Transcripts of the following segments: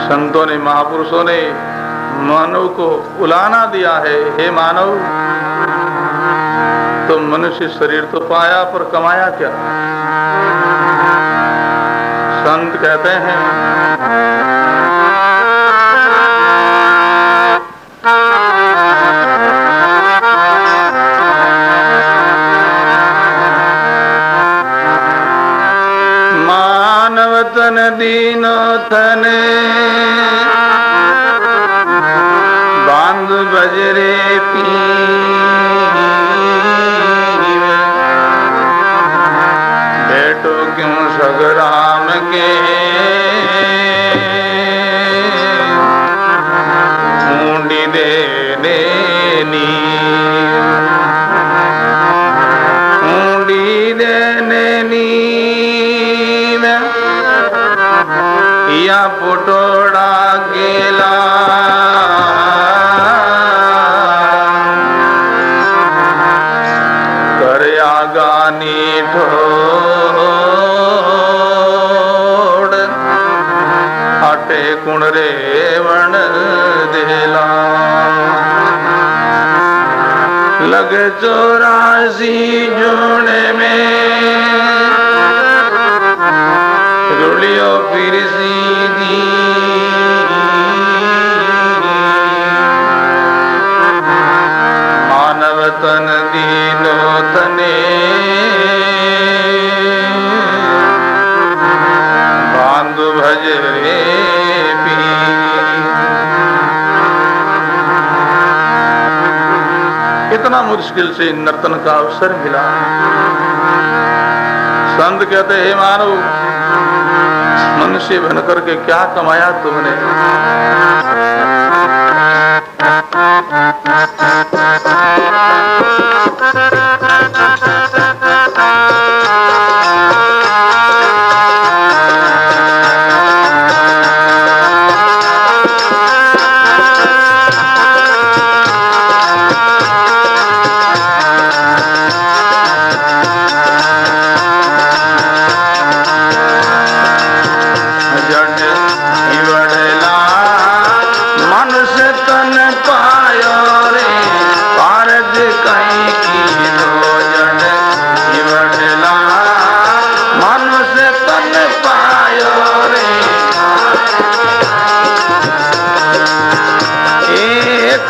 संतों ने, महापुरुषों ने मानव को उलाना दिया है। हे मानव, तो मनुष्य शरीर तो पाया पर कमाया क्या? संत कहते हैं मानव तन दीनो थने बांध बजरे पीवे, बैठो क्यों सगराम के ऊंडी दे देनी, ऊंडी देने या पुटोड़ा गेला करया गानी ठोड़ हटे कुण रेवण देला, लगे 84 जूने में रुलियो फिर सीधी, मानव तन दीनो तने बांधु भजरे पी। इतना मुश्किल से नर्तन का अवसर मिला। संत कहते हे मानव, मनुष्य बन करके क्या कमाया तुमने?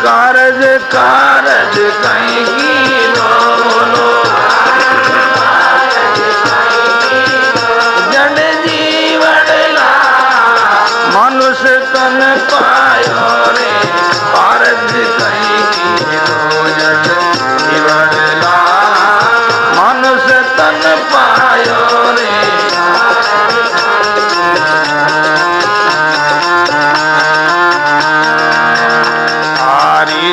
कारज कारज कहीं की बोलो, जन जीवन ला मनुष्य तन पायो रे, कारज कहीं की दो जन जीवन ला मनुष्य तन पायो रे।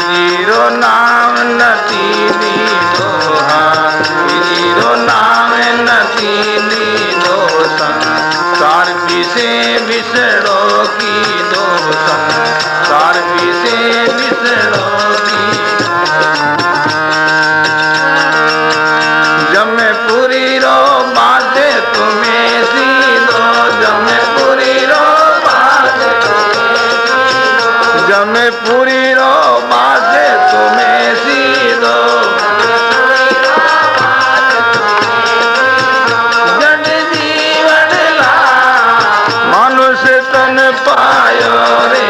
जीरो नाम नती दोहा, जीरो नाम नती दोसा, कार पीछे बिसड़ो की दोसा, कार पीछे बिसड़ो की। जमे पूरी रो बाजे तुम्हें सीधो, जमे पूरी रो बाजे, जमे पूरी रो बाजे तुम्हें सीधो, जन जीवन ला मनुष्य तन पायो रे,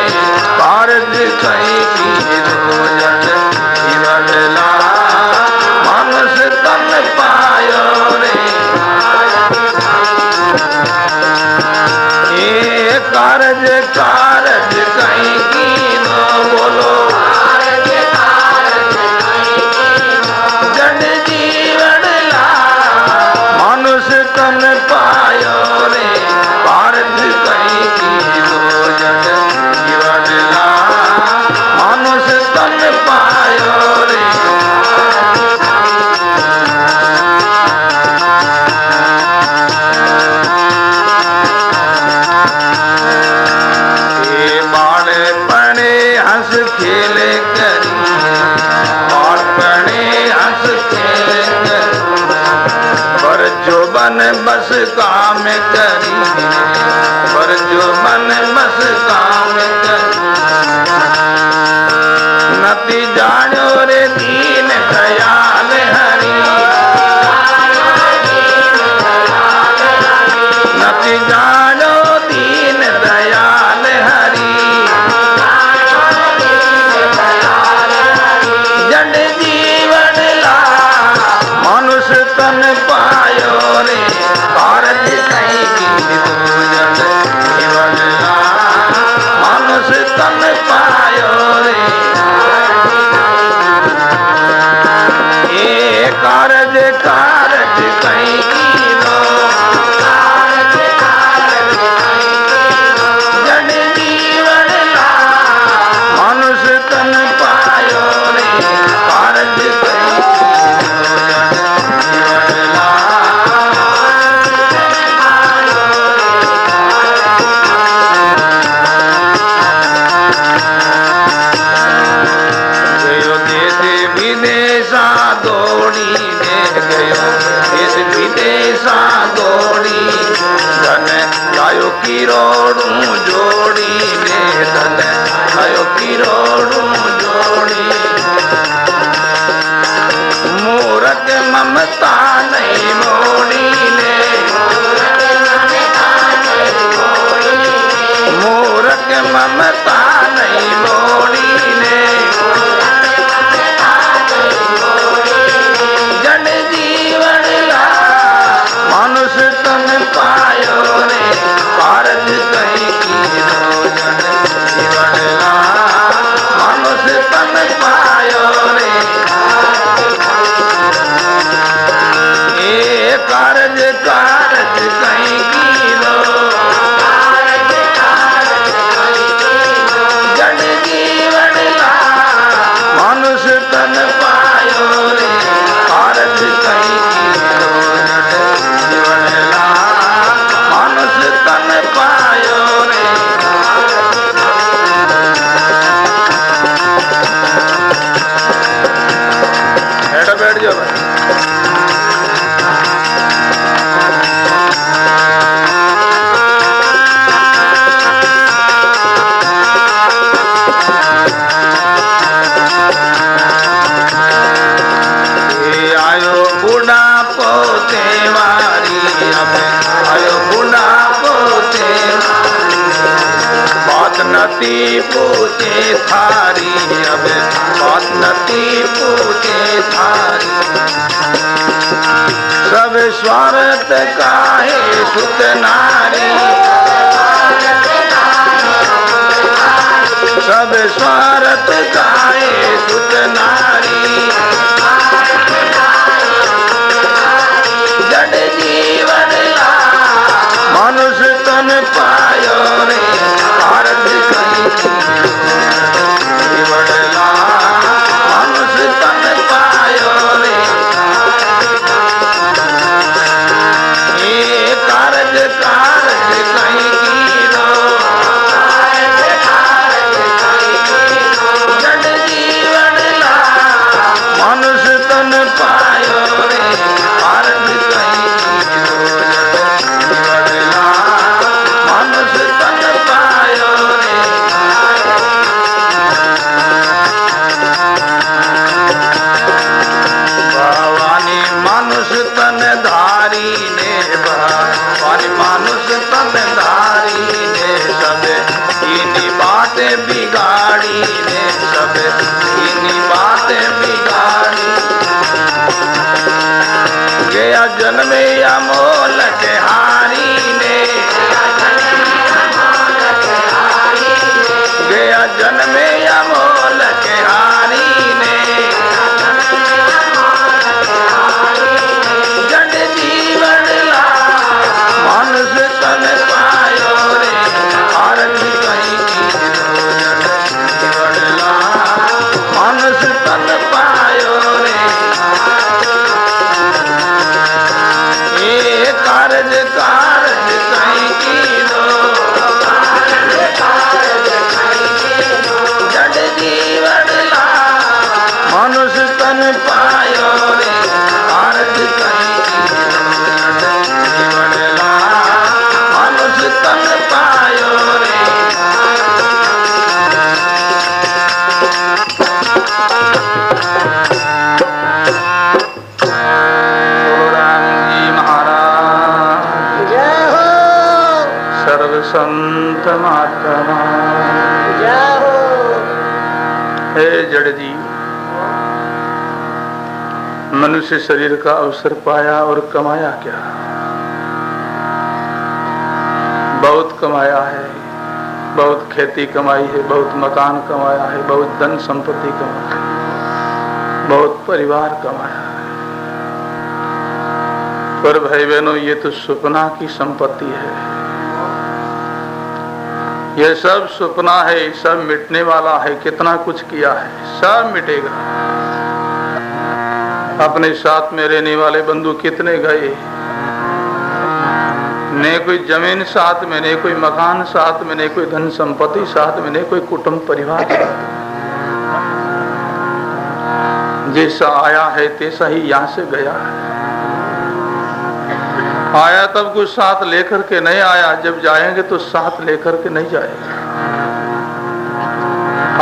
कारज कहीं की दो जन जीवन ला मनुष्य तन पायो रे। ये कारज कारज कहीं की दो बोलो, जन जीवन ला मनुष्य तन पायो रे, कारज कहीं की दो जन जीवन ला मनुष्य तन पायो रे। किरोड़ू जोड़ी ने धन आयो किरोड़ू जोड़ी मूरत ममता नहीं मोड़ी ने मूरत ममता नहीं मोड़ी ने जन जीवन ला मनुष्य तन पायो रे कारज कहीं कीनो जन जीवन ला मनुष्य तन पायो रे ए कारज कारज कहीं कीनो जन जीवन ला मनुष्य तन पायो रे कारज कहीं कीनो जन जीवन ला मनुष्य तन पायो रे हेड बैठ जाओ भाई नती पूछे थारी अब बात नती पूछे थारी सब स्वार्थ काहे सुत नारी सब स्वार्थ काहे सुत नारी जड़ जीवन ला मनुष्य तन पायो रे कारज कहीं जीवन ला मनुष्य तन पायो रे ये कारज कारज कहीं कीनो जड़ जीवन ला मनुष्य तन पायो रे कारज कहीं कीनो जीवन ला मनुष्य तन पायो रे भवानी मनुष्य तन धारी ने भवानी मनुष्य तन धारी ने सब इन्हीं बातें बिगाड़ी ने सब इन्हीं बातें बिगाड़ी गया जन्मे अमोल के हारी ने गया जन्मे अमोल के हारी ने जड़ जीवन ला मनुष्य तन पायो रे कारज कहीं कीनो जड़ जीवन ला मनुष्य तन पायो रे ये कारज कारज कहीं कीनो जड़ जीवन ला मनुष्य तन पायो रे कारज कहीं कीनो जड़ जीवन ला मनुष्य तन पायो रे संत महात्मा हे जड़ जी मनुष्य शरीर का अवसर पाया और कमाया क्या? बहुत कमाया है, बहुत खेती कमाई है, बहुत मकान कमाया है, बहुत धन संपत्ति कमाई है, बहुत परिवार कमाया है। पर भाई बहनों ये तो सपना की संपत्ति है, ये सब सपना है, सब मिटने वाला है। कितना कुछ किया है सब मिटेगा। अपने साथ में रहने वाले बंधु कितने गए, न कोई जमीन साथ में, न कोई मकान साथ में, न कोई धन संपत्ति साथ में, न कोई कुटुंब परिवार साथ में। जैसा आया है तैसा ही यहाँ से गया है। आया तब कुछ साथ लेकर के नहीं आया, जब जाएंगे तो साथ लेकर के नहीं जाएगा।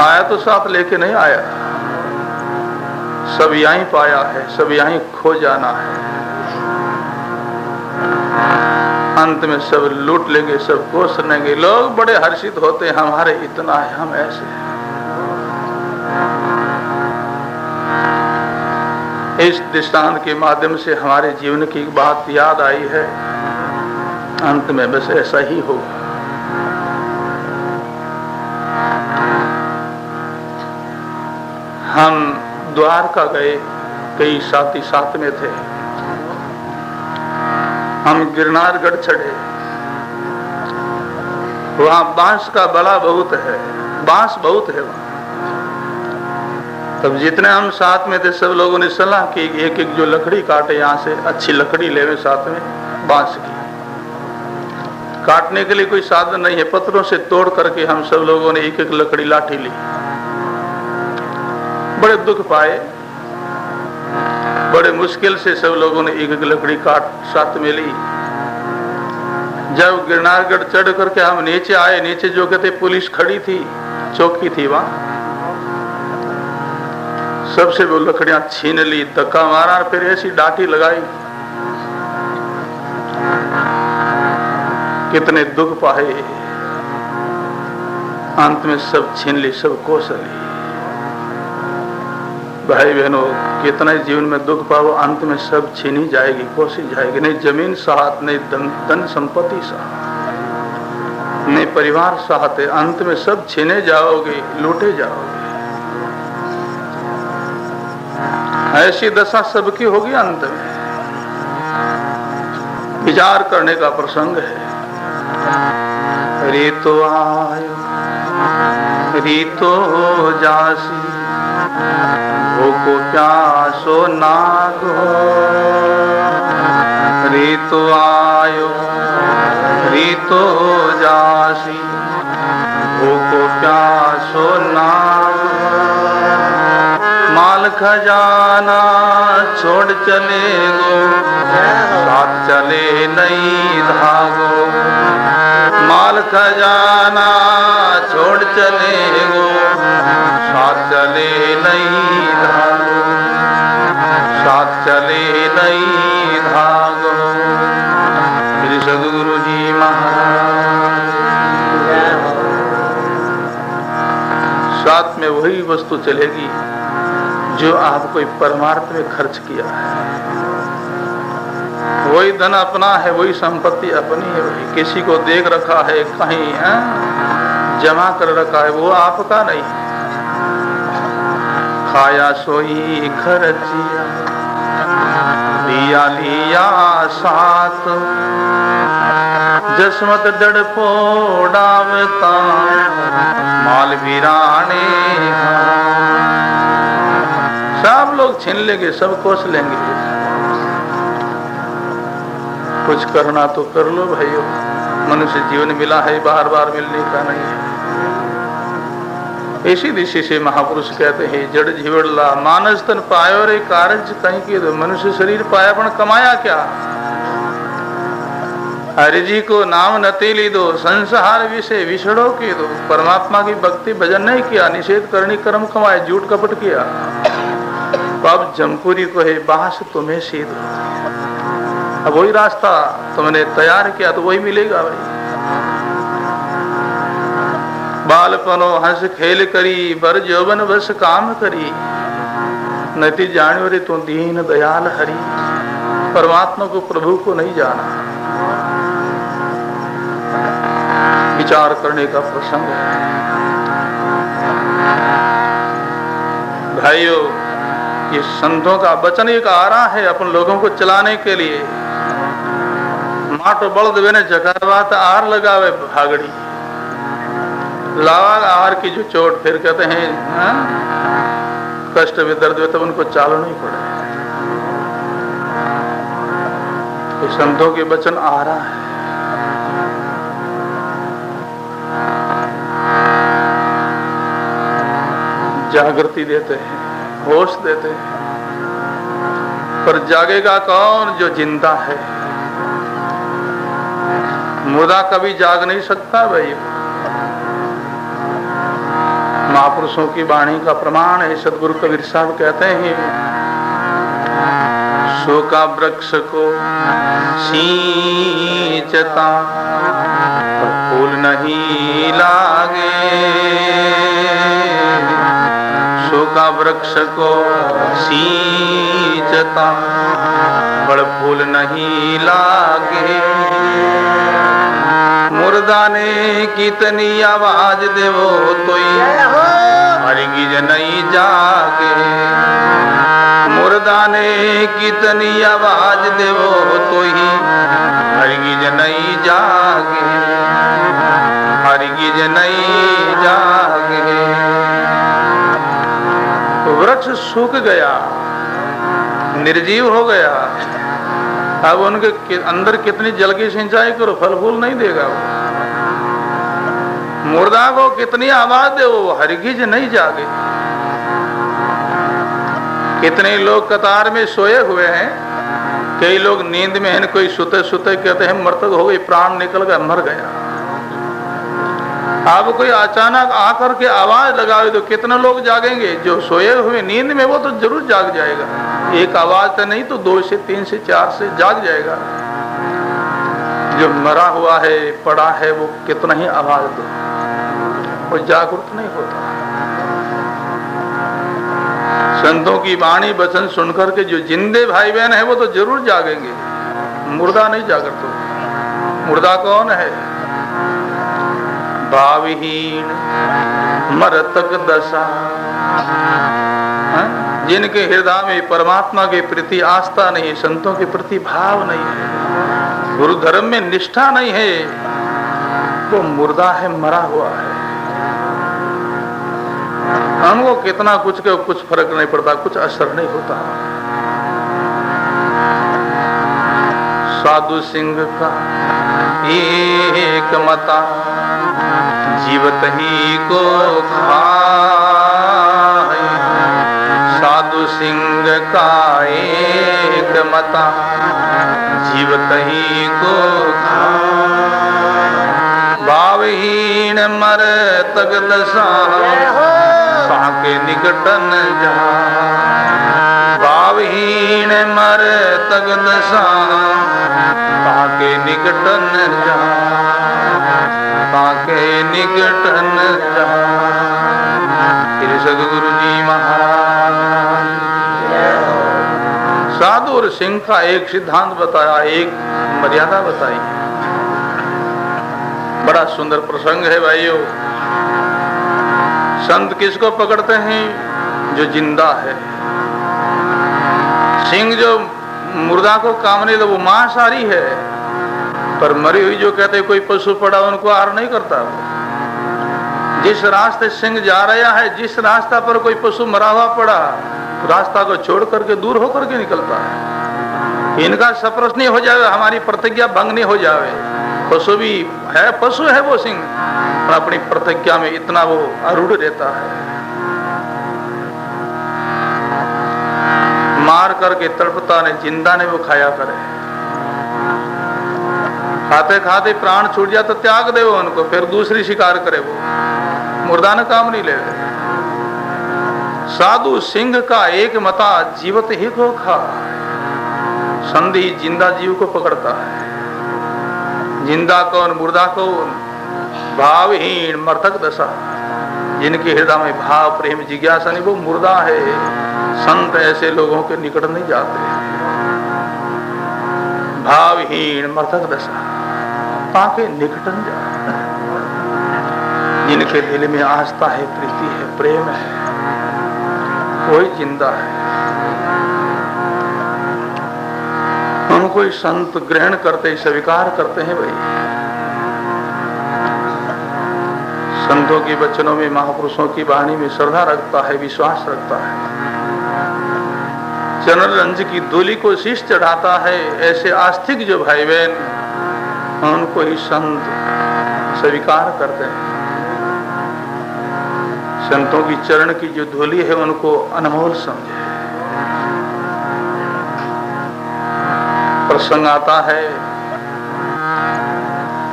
आया तो साथ लेके नहीं आया, सब यहीं पाया है, सब यहीं खो जाना है। अंत में सब लूट लेंगे, सब कोस लेंगे। लोग बड़े हर्षित होते हैं, हमारे इतना है, हम ऐसे हैं। इस दृष्टांत के माध्यम से हमारे जीवन की एक बात याद आई है, अंत में बस ऐसा ही होगा। हम द्वारका गए, कई साथी साथ में थे। हम गिरनारगढ़ चढ़े, वहां बांस का बला बहुत है, बांस बहुत है वहां। तब जितने हम साथ में थे सब लोगों ने सलाह की एक एक जो लकड़ी काटे, यहाँ से अच्छी लकड़ी लेवे साथ में बांस की। काटने के लिए कोई साधन नहीं है, पत्थरों से तोड़ करके हम सब लोगों ने एक एक लकड़ी लाठी ली। बड़े दुख पाए, बड़े मुश्किल से सब लोगों ने एक एक लकड़ी काट साथ में ली। जब गिरनारगढ़ चढ़ करके हम नीचे आए, नीचे जो कहते पुलिस खड़ी थी, चौकी थी वहां, सबसे वो लकड़ियां छीन ली, धक्का मारा, फिर ऐसी डांटी लगाई। कितने दुख पाए, अंत में सब छीन ली, सब कोस ली। भाई बहनों, कितना जीवन में दुख पाओ, अंत में सब छीनी जाएगी, कोसी जाएगी। नहीं जमीन साथ, नहीं धन संपत्ति साथ, नहीं परिवार साथ है, अंत में सब छीने जाओगे, लूटे जाओगे। ऐसी दशा सबकी होगी अंत में। विचार करने का प्रसंग है। रीतो आयो रीतो जासी, भूखो प्यासो नागो। रीतो आयो रीतो जासी, भूखो प्यासो नागो। माल खजाना छोड़ चले गो, साथ चले नहीं धागो। माल खजाना छोड़ चले गो, साथ चले नहीं धागो, साथ चले नहीं धागो। श्री सद्गुरु जी महाराज। साथ में वही वस्तु चलेगी जो आप कोई परमार्थ में खर्च किया है। वही धन अपना है, वही संपत्ति अपनी है, वही किसी को देख रखा है, कहीं जमा कर रखा है, वो आपका नहीं। खाया सोई खर्चिया, लिया लिया साथ। जसमत डड़पो डावता, माल वीराने। सब लोग छीन लेंगे, सब कोस लेंगे। कुछ करना तो कर लो भाइयों, मनुष्य जीवन मिला है, बार बार मिलने का नहीं है। इसी दिशा से महापुरुष कहते हैं, जड़ जीवड़ला मानस तन पायो रे कारज कहीं के दो। मनुष्य शरीर पाया पण कमाया क्या? हरि जी को नाम नते ली दो, संसार विषय विछड़ो के दो। परमात्मा की भक्ति भजन नहीं किया, निषेध करनी कर्म कमाए, झूठ कपट किया। तो अब जमपुरी को है बास तुम्हें सीध। अब वही रास्ता तुमने तैयार किया तो वही मिलेगा भाई। बालपनो हंस खेल करी, बर जौवन बस काम करी। नती जानो रे तू दीन दयाल हरि। परमात्मा को, प्रभु को नहीं जाना। विचार करने का प्रसंग है भाइयों। ये संतों का वचन एक आ रहा है अपन लोगों को चलाने के लिए। माटो बल्द वेने जकारवात आर लगावे भागड़ी, लावा आर की जो चोट, फिर कहते हैं कष्ट में दर्द में, तब उनको चालो नहीं पड़े। ये संतों के वचन आ रहा है। जागृति देते हैं, होश देते हैं, पर जागेगा कौन? जो जिंदा है। मुर्दा कभी जाग नहीं सकता भाई। महापुरुषों की वाणी का प्रमाण है। सदगुरु कबीर साहब कहते हैं, शोका वृक्ष को सींचता फूल नहीं लागे, शोका वृक्ष को सींचता फल फूल नहीं लागे। मुर्दा ने कितनी आवाज देवो तोई हरगिज नहीं जागे, मुर्दा ने कितनी आवाज देवो तोई हरगिज नहीं जागे, हरगिज नहीं जागे। वृक्ष सूख गया, निर्जीव हो गया, अब उनके अंदर कितनी जल की सिंचाई करो फल फूल नहीं देगा वो। मुर्दा को कितनी आवाज दे वो हरगिज नहीं जागे। कितने लोग कतार में सोए हुए हैं, कई लोग नींद में हैं, कोई सुते सुते कहते हैं मृतक हो गई, प्राण निकल गया, मर गया। अब कोई अचानक आकर के आवाज लगावे तो कितने लोग जागेंगे? जो सोए हुए नींद में वो तो जरूर जाग जाएगा, एक आवाज से नहीं तो 2 से 3 से 4 से जाग जाएगा। जो मरा हुआ है, पड़ा है, वो कितना ही आवाज दो वो जागरूक नहीं होता। संतों की वाणी वचन सुनकर के जो जिंदे भाई बहन है वो तो जरूर जागेंगे, मुर्दा नहीं जागरते। मुर्दा कौन है? भावहीन मरतक दशा, जिनके हृदय में परमात्मा के प्रति आस्था नहीं है, संतों के प्रति भाव नहीं है, गुरु धर्म में निष्ठा नहीं है, वो मुर्दा है, मरा हुआ है। हमको कितना कुछ फर्क नहीं पड़ता, कुछ असर नहीं होता। साधु सिंह का एक मता जीवत ही को खाए, साधु सिंह का एक मता जीवत ही को खाए। भावहीन मर तक दशा साके निकटन जा, भावहीन मर तक दशा साके निकटन जा, साके निकटन जा। श्री सद्गुरु जी महाराज। साधु और सिंह का एक सिद्धांत बताया, एक मर्यादा बताई। बड़ा सुंदर प्रसंग है भाइयों। संत किसको पकड़ते हैं? जो जिंदा है। सिंह जो मुर्दा को कामने तो वो मांसाहारी है, पर मरी हुई जो कहते कोई पशु पड़ा उनको आहार नहीं करता। जिस रास्ते सिंह जा रहा है, जिस रास्ता पर कोई पशु मरा हुआ पड़ा, रास्ता को छोड़ करके दूर होकर के निकलता है। इनका सप्रश नहीं हो जावे, हमारी प्रतिज्ञा भंग नहीं हो जावे। पशु भी है, पशु है वो सिंह, पर अपनी प्रतिज्ञा में इतना वो अरूढ़ रहता है। मार करके तड़पता ने, जिंदा ने वो खाया करे। खाते खाते प्राण छूट जाए तो त्याग दे वो उनको, फिर दूसरी शिकार करे वो, मुर्दा ने काम नहीं ले। साधु सिंह का एक मता जीवत ही को खा। संधि जिंदा जीव को पकड़ता है। जिंदा कौन? मुर्दा कौन? भावहीन मृतक दशा, जिनके हृदय में भाव प्रेम जिज्ञासा नहीं, वो मुर्दा है। संत ऐसे लोगों के निकट नहीं जाते। भावहीन मृतक दशा, ताके निकटन जा। जिनके दिल में आस्था है, प्रीति है, प्रेम है, कोई जिंदा है। उनको ही संत ग्रहण करते, स्वीकार करते हैं भाई। संतों के वचनों में, महापुरुषों की वाणी में श्रद्धा रखता है, विश्वास रखता है। चरण रंज की धूलि को शीश चढ़ाता है। ऐसे आस्तिक जो भाई बहन, उनको ही संत स्वीकार करते हैं। संतों की चरण की जो धूलि है उनको अनमोल समझे। प्रसंग आता है,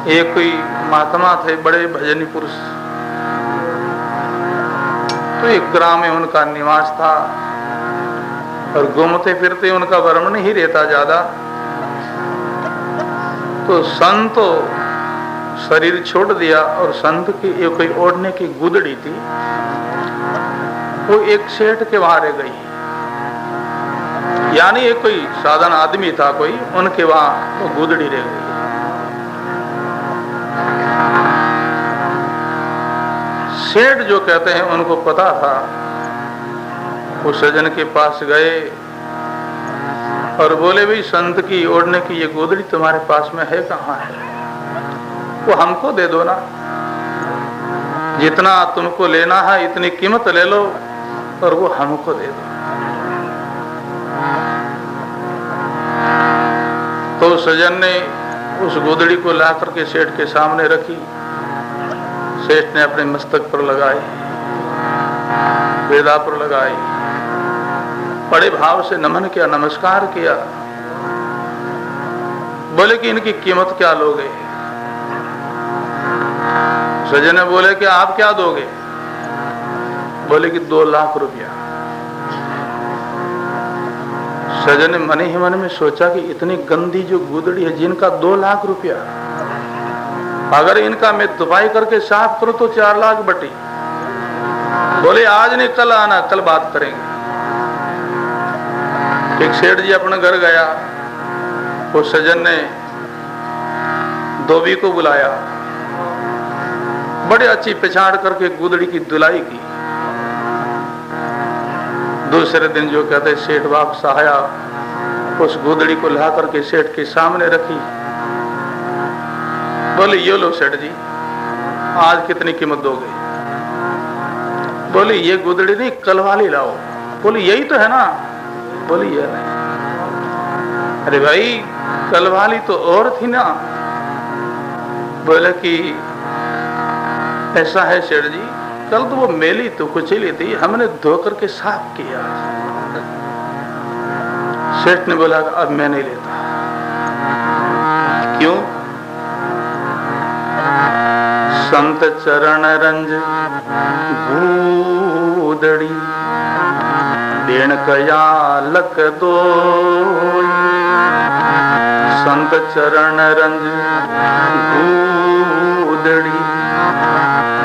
एक कोई महात्मा थे, बड़े भजनी पुरुष, तो एक ग्राम में उनका निवास था और घूमते फिरते उनका वर्णन ही रहता ज्यादा। तो संत तो शरीर छोड़ दिया और संत की एक कोई ओढ़ने की गुदड़ी थी, वो एक सेठ के वहां रह गई, यानी एक कोई साधारण आदमी था कोई, उनके वहां वो गुदड़ी रह गई। सेठ जो कहते हैं उनको पता था, वो सज्जन के पास गए और बोले भाई संत की ओढ़ने की ये गोदड़ी तुम्हारे पास में है कहाँ है, वो हमको दे दो ना, जितना तुमको लेना है इतनी कीमत ले लो और वो हमको दे दो। तो सज्जन ने उस गोदड़ी को ला करके सेठ के सामने रखी, सेठ ने अपने मस्तक पर लगाई, वेदा पर लगाई, बड़े भाव से नमन किया, नमस्कार किया। बोले कि इनकी कीमत क्या लोगे? सज्जन ने बोले कि आप क्या दोगे? बोले कि 2 लाख रुपया। सज्जन ने मन ही मन में सोचा कि इतनी गंदी जो गुदड़ी है जिनका 2 लाख रुपया, अगर इनका मैं दुपाई करके साफ करूं तो 4 लाख बटी। बोले आज नहीं कल आना, कल बात करेंगे। एक सेठ जी अपने घर गया, वो सज्जन ने धोबी को बुलाया, बड़े अच्छी पहचान करके गुदड़ी की धुलाई की। दूसरे दिन जो कहते सेठ वापस आया, उस गुदड़ी को ला करके सेठ के सामने रखी। बोले ये लो सेठ जी, आज कितनी कीमत दोगे? बोले ये गुदड़ी नहीं, कल वाली लाओ। बोले यही तो है ना? बोले ये नहीं। अरे भाई कल वाली तो और थी ना। बोले कि ऐसा है सेठ जी, कल तो वो मेली तो कुचली थी, हमने धो करके साफ किया। सेठ ने बोला अब मैं नहीं लेता। क्यों? संत चरण रंज गुदड़ी देन कया लक दो। संत चरण रंज गुदड़ी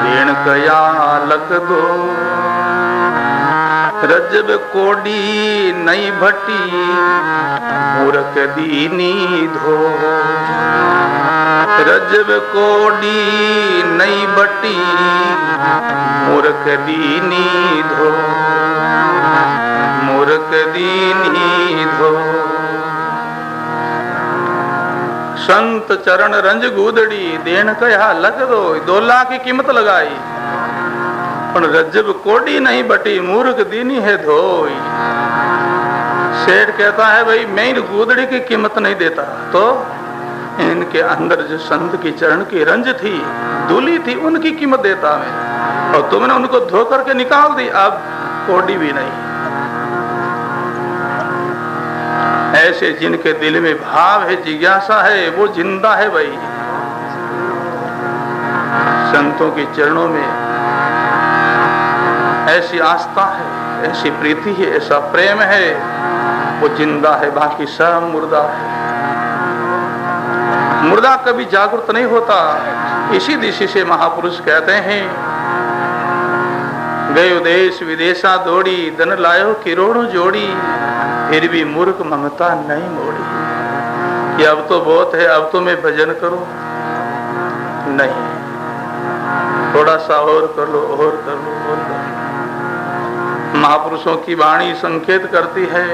देन कया लक दो। रजब कोडी नई भटी मूर्ख दीनी धो। रजब कोडी नई भटी मूर्ख दीनी धो। मूर्ख दीनी धो। संत चरण रंज गुदड़ी देन कया लग दो। 2 लाख की कीमत लगाई, पर रजब कोडी नहीं बटी मूर्ख दीनी है धोई। सेठ कहता है भाई मैं इन गुदड़ी की कीमत नहीं देता, तो इनके अंदर जो संत की चरण की रंज थी, धूली थी, उनकी कीमत देता मैं, और तुमने उनको धो करके निकाल दी, अब कोडी भी नहीं। ऐसे जिनके दिल में भाव है, जिज्ञासा है, वो जिंदा है भाई। संतों के चरणों में ऐसी आस्था है, ऐसी प्रीति है, ऐसा प्रेम है, वो जिंदा है, बाकी सब मुर्दा है। मुर्दा कभी जागृत नहीं होता। इसी दिशा से महापुरुष कहते हैं, गयो देश विदेशा दौड़ी, धन लायो करोड़ों जोड़ी, फिर भी मूर्ख ममता नहीं मोड़ी। कि अब तो बहुत है, अब तो मैं भजन करूं, नहीं, थोड़ा सा और कर लो, और कर लो, और कर लो। महापुरुषों की वाणी संकेत करती है,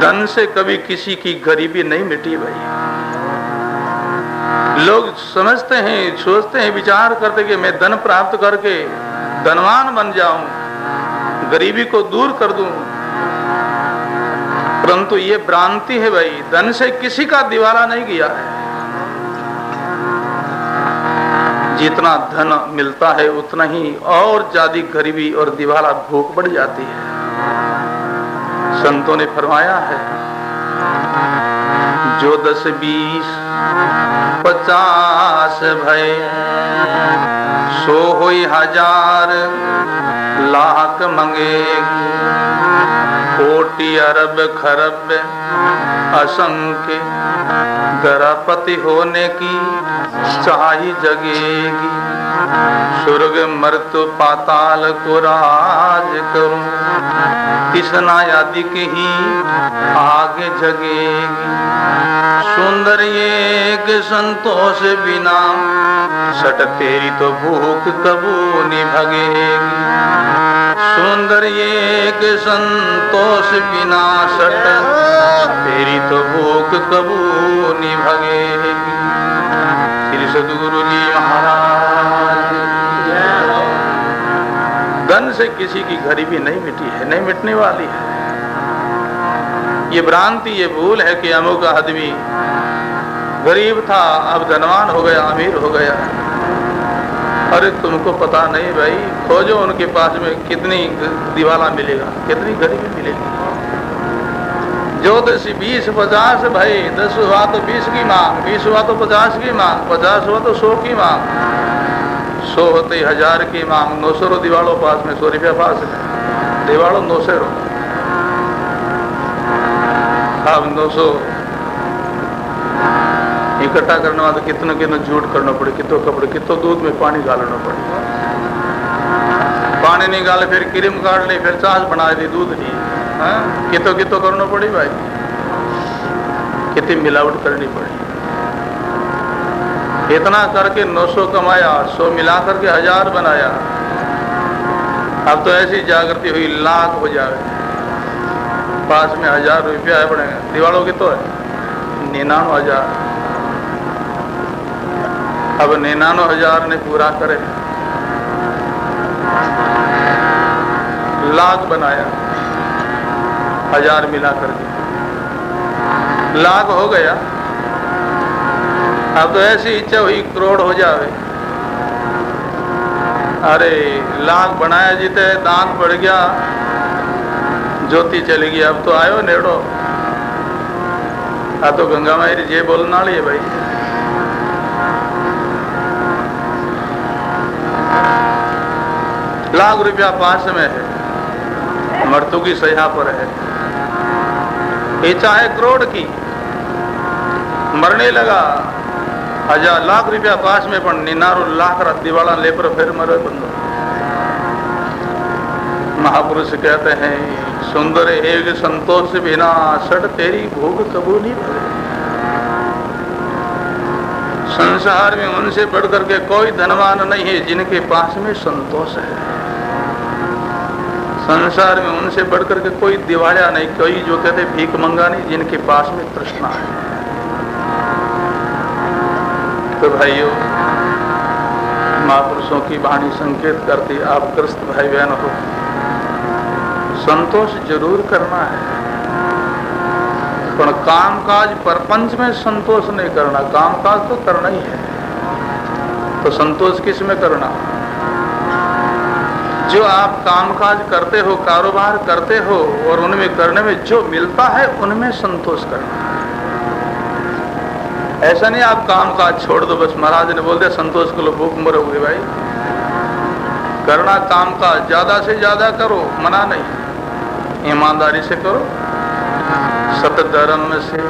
धन से कभी किसी की गरीबी नहीं मिटी भाई। लोग समझते हैं, सोचते हैं, विचार करते कि मैं धन प्राप्त करके धनवान बन जाऊं, गरीबी को दूर कर दूं, परंतु ये भ्रांति है भाई। धन से किसी का दिवाला नहीं गया है। जितना धन मिलता है उतना ही और ज्यादा गरीबी और दिवाला भूख बढ़ जाती है। संतों ने फरमाया है, जो 10-20 50 भय, सो हुई 1000 लाख मंगेगी। कोटि अरब खरब असंख्य, गरापति होने की चाही जगेगी। स्वर्ग मर्त्य पाताल को राज करूं, किसना यादिक ही आगे जगेगी। सुंदर एक संतोष बिना, सट तेरी तो भूख कबू निभगेगी। सुंदर एक संतोष बिना, सट तेरी तो भूख कबू निभगेगी। श्री सद्गुरु जी महाराज। धन से किसी की गरीबी नहीं मिटी है, नहीं मिटने वाली है। ये भ्रांति, ये भूल है कि अमुक आदमी गरीब था, अब धनवान हो गया, अमीर हो गया। अरे तुमको पता नहीं भाई, खोजो उनके पास में कितनी दिवाला मिलेगा, कितनी गरीबी मिलेगी। जो 10 20 50 भाई, 10 हुआ तो 20 की मांग, 20 हुआ तो 50 की मांग, 50 हुआ तो 100 की मांग, 100 होते 1000 की मांग। 900 रो दिवालो पास में, 100 रुपया पास में, दिवालो 900 रो। अब 900 इकट्ठा करने वाला कितना कितना झूठ करना पड़े, कितो कपड़े, कितो दूध में पानी गालना पड़े। पानी नहीं गाले फिर क्रीम काट ली, फिर चाश बना दी दूध की। कितो कितो करना पड़ी भाई, कितनी मिलावट करनी पड़ी। इतना करके 900 कमाया, 100 मिला करके 1000 बनाया। अब तो ऐसी जागृति हुई, लाख हो जाए। पास में 1000 रुपया है, पड़ेगा दिवालों की तो है 99,000। अब 99,000 ने पूरा करे, लाख बनाया, 1000 मिला करके लाख हो गया। अब तो ऐसी इच्छा हुई करोड़ हो जावे। अरे लाख बनाया जीते, दांत बढ़ गया, ज्योति चली गई। अब तो आयो नेड़ो, आ तो गंगा माई जे बोलना है भाई। लाख रुपया पास में है, मृत्यु की सया पर है। ये चाहे करोड़ की, मरने लगा 1000 लाख रुपया पास में, पण 99 लाख दिवाला ले पर फिर मरे बंदो। महापुरुष कहते हैं, सुंदर एक संतोष बिना, सट तेरी भूख कबू नहीं भरे। संसार में उनसे बढ़ करके कोई धनवान नहीं है जिनके पास में संतोष है। संसार में उनसे बढ़कर के कोई दिवालिया नहीं, कोई जो कहते भीख मंगा नहीं, जिनके पास में तृष्णा है। तो भाइयों, महापुरुषों की वाणी संकेत करती, आप ग्रस्त भाई बहन हो, संतोष जरूर करना है, पर कामकाज परपंच में संतोष नहीं करना। कामकाज तो करना ही है, तो संतोष किस में करना? जो आप कामकाज करते हो, कारोबार करते हो, और उनमें करने में जो मिलता है उनमें संतोष करना है। ऐसा नहीं आप कामकाज छोड़ दो, बस महाराज ने बोल दिया संतोष को लो, भूख मरोगे भाई। करना कामकाज ज्यादा से ज्यादा करो, मना नहीं, ईमानदारी से करो, सत धर्म से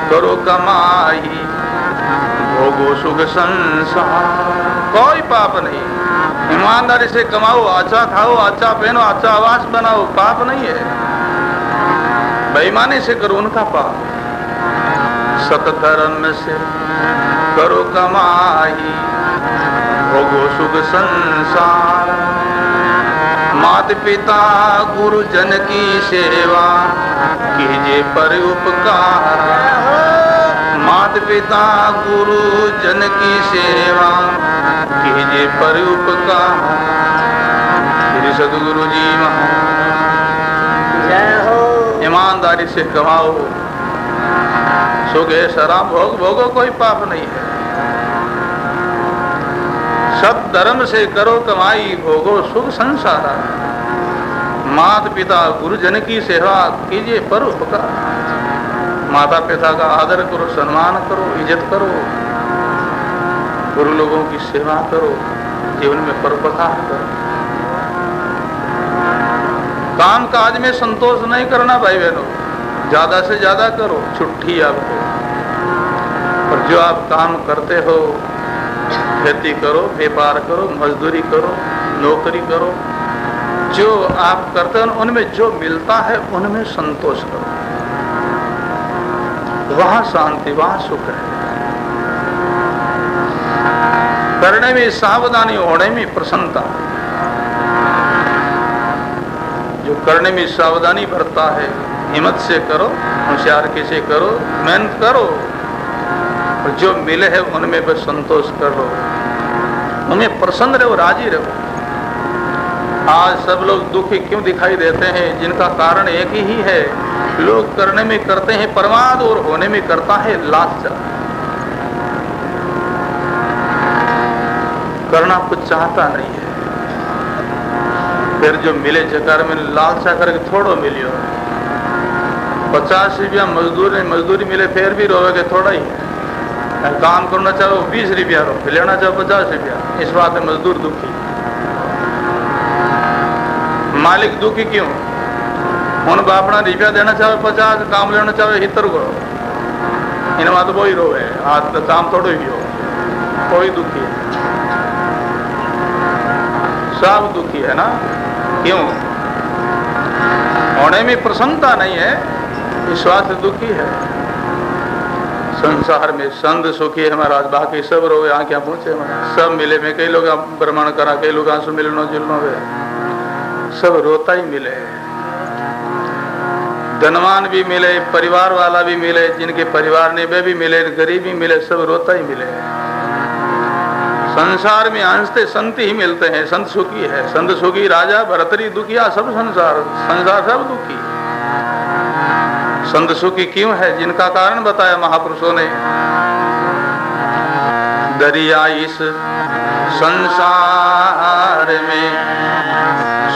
करो कमाई, भोगो सुख संसार। कोई पाप नहीं, ईमानदारी से कमाओ, अच्छा खाओ, अच्छा पहनो, अच्छा आवास बनाओ, पाप नहीं है। बेईमानी से करो, उनका पाप। सत धर्म से करो कमाई, भोगो सुख संसार। माता पिता गुरुजन की सेवा, कीजिए पर उपकार। माता पिता गुरुजन की सेवा, कीजिए पर उपकार। श्री सद्गुरु जी महाराज जय हो। ईमानदारी से कमाओ, सुख शराब भोग भोगो, कोई पाप नहीं है। सत धर्म से करो कमाई, भोगो सुख संसार। माता पिता गुरुजन की सेवा, कीजिए पर उपकार। माता पिता का आदर करो, सम्मान करो, इज्जत करो, गुरु लोगों की सेवा करो, जीवन में परोपकार करो। काम काज में संतोष नहीं करना भाई बहनों, ज्यादा से ज्यादा करो, छुट्टी आपको। और जो आप काम करते हो, खेती करो, व्यापार करो, मजदूरी करो, नौकरी करो, जो आप करते हो उनमें जो मिलता है उनमें संतोष करो। वहां शांति, वहां सुख है। करने में सावधानी, होने में प्रसन्नता। जो करने में सावधानी बरतता है, हिम्मत से करो, होशियार से करो, मेहनत करो, और जो मिले है उनमें बस संतोष कर लो, उनमें प्रसन्न रहो, राजी रहो। आज सब लोग दुखी क्यों दिखाई देते हैं? जिनका कारण एक ही है, लोग करने में करते हैं प्रमाद और होने में करता है लालच। करना कुछ चाहता नहीं है, फिर जो मिले चक्कर में लालचा करके थोड़ो मिलियो। 50 रुपया मजदूरी मिले फिर भी रोवे थोड़ा ही है। काम करना चाहो 20 रुपया रो, लेना चाहो 50 रुपया, इस बात में मजदूर दुखी, मालिक दुखी क्यों? उन बापना रुपया देना चाहे 50, काम लेना चाहे 70 को, इनमें तो वो ही रोवे, आज तो काम थोड़ो ही हो, कोई दुखी है, सब दुखी है ना। क्यों? होने में प्रसन्नता नहीं है, विश्वास दुखी है। संसार में संत सुखी है महाराज, बाकी सब रोवे, आंखें पूछे सब मिले में, कई लोग भ्रमण करा, कई लोग आंसू मिलनो जुलनो वे, सब रोता ही मिले। धनवान भी मिले, परिवार वाला भी मिले, जिनके परिवार ने वे भी मिले, गरीब भी मिले, सब रोता ही मिले। संसार में हंसते संत ही मिलते हैं, संत सुखी है। संत सुखी, राजा भरतरी दुखिया, सब संसार सब दुखी। संत सुखी क्यों है? जिनका कारण बताया महापुरुषों ने। दरिया इस संसार में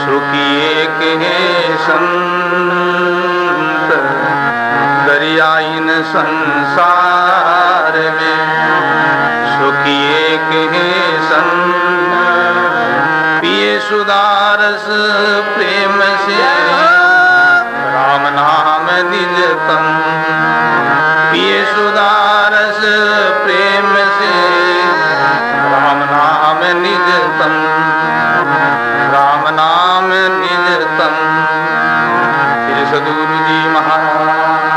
सुखी एक है संत, दरिया इन संसार में सुखी एक है संत, पिए सुदारस प्रेम से राम नाम निज तन, पिए सुदारस प्रेम से राम नाम निज तन, राम नाम निज तन। श्री सद्गुरु जी महाराज।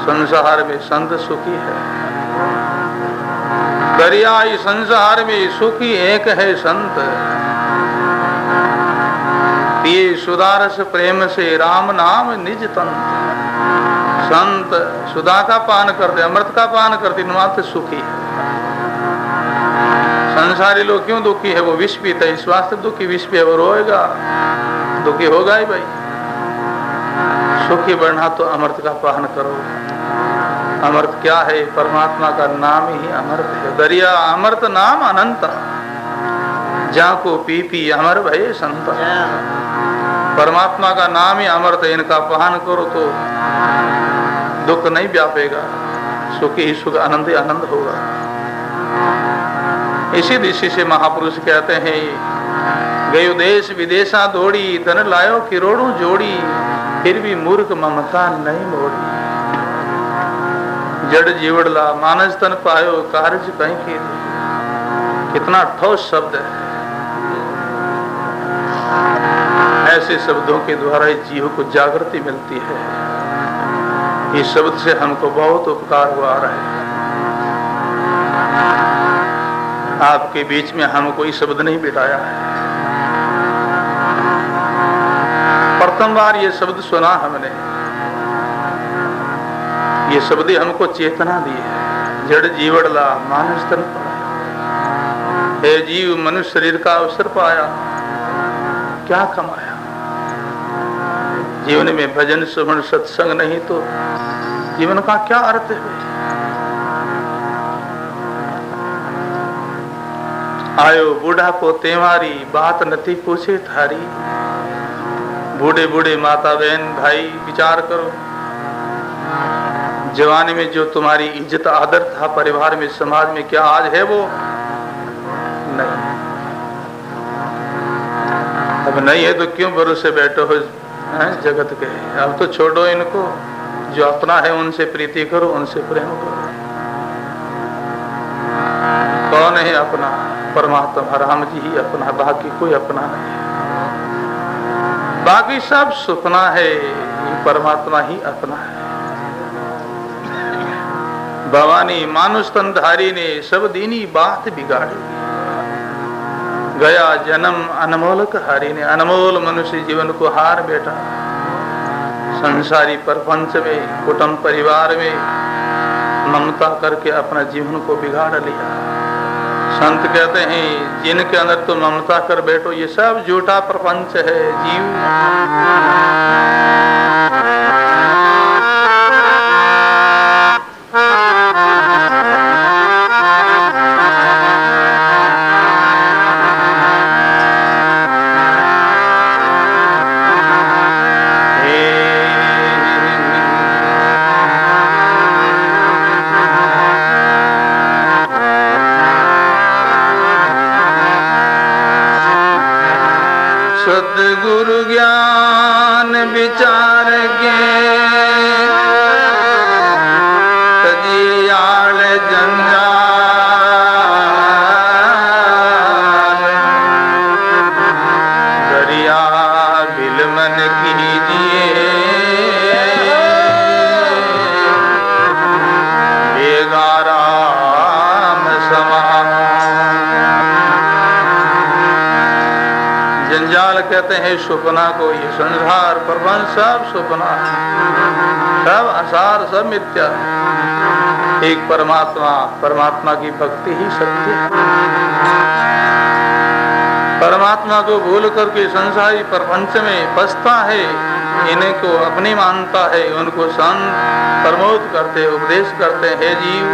संसार में संत सुखी है, दरियाई संसार में सुखी एक है संत, पिए सुदारस प्रेम से राम नाम निज तन। संत सुधा का पान करते, अमृत का पान करते, मात्र सुखी है। संसारी लोग क्यों दुखी है? वो विष पीते, इस वास्ते दुखी, विष पिए वो रोएगा, दुखी होगा ही भाई। सुखी बढ़ना तो अमृत का पान करो। अमृत क्या है? परमात्मा का नाम ही अमृत है। दरिया अमृत नाम अनंत, जाको पी पी अमर भय संत। परमात्मा का नाम ही अमृत है, इनका पान करो तो दुख नहीं व्यापेगा, सुख ही सुख, आनंद ही आनंद होगा। इसी दिशा से महापुरुष कहते हैं, गयो देश विदेशा दौड़ी, धन लायो किरोड़ों जोड़ी, फिर भी मूर्ख ममता नहीं मोड़ी। जड़ जीवड़ला मानस तन पायो, कार्य कहीं की। कितना ठोस शब्द है। ऐसे शब्दों के द्वारा ही जीव को जागृति मिलती है। इस शब्द से हमको बहुत उपकार हुआ रहा है। आपके बीच में हम कोई शब्द नहीं बिठाया है, प्रथम बार ये शब्द सुना हमने। ये शब्द ही हमको चेतना दी है। जड़ जीवड़ला मानस तन पाया, हे जीव मनुष्य शरीर का अवसर पाया, क्या कमाया? जीवन में भजन सुमन सत्संग नहीं तो जीवन का क्या अर्थ है? आयो बूढ़ा को तेवारी, बात नथी पूछे थारी। बूढ़े बूढ़े माता बहन भाई विचार करो, जवानी में जो तुम्हारी इज्जत आदर था परिवार में समाज में, क्या आज है वो? नहीं। अब नहीं है तो क्यों भरोसे बैठो हो जगत के? अब तो छोड़ो इनको, जो अपना है उनसे प्रीति करो, उनसे प्रेम करो। कौन है अपना? परमात्मा राम जी ही अपना, बाकी कोई अपना नहीं है। बाकी सब सुपना है, ये परमात्मा ही अपना है। भवानी मानुष तनधारी ने सब दीनी बात बिगाड़ी, गया जन्म अनमोलक हारी ने, अनमोल मनुष्य जीवन को हार बैठा। संसारी प्रपंच में, कुटुंब परिवार में ममता करके अपना जीवन को बिगाड़ लिया। संत कहते हैं जिनके अंदर तो ममता कर बैठो, ये सब झूठा प्रपंच है जीव। सद्गुरु ज्ञान विचार के तजियाल जंजाल, दरिया बिलमन कीजिए बेगाराम समा। जंजाल कहते हैं सुपना को, ये संसार प्रपंच सब सुपना है, सब आसार, सब मिथ्या है। एक परमात्मा, परमात्मा की भक्ति ही सत्य है। परमात्मा को भूल करके संसारी प्रपंच में फंसता है, इनको अपनी मानता है, उनको संत प्रमोद करते, उपदेश करते हैं जीव।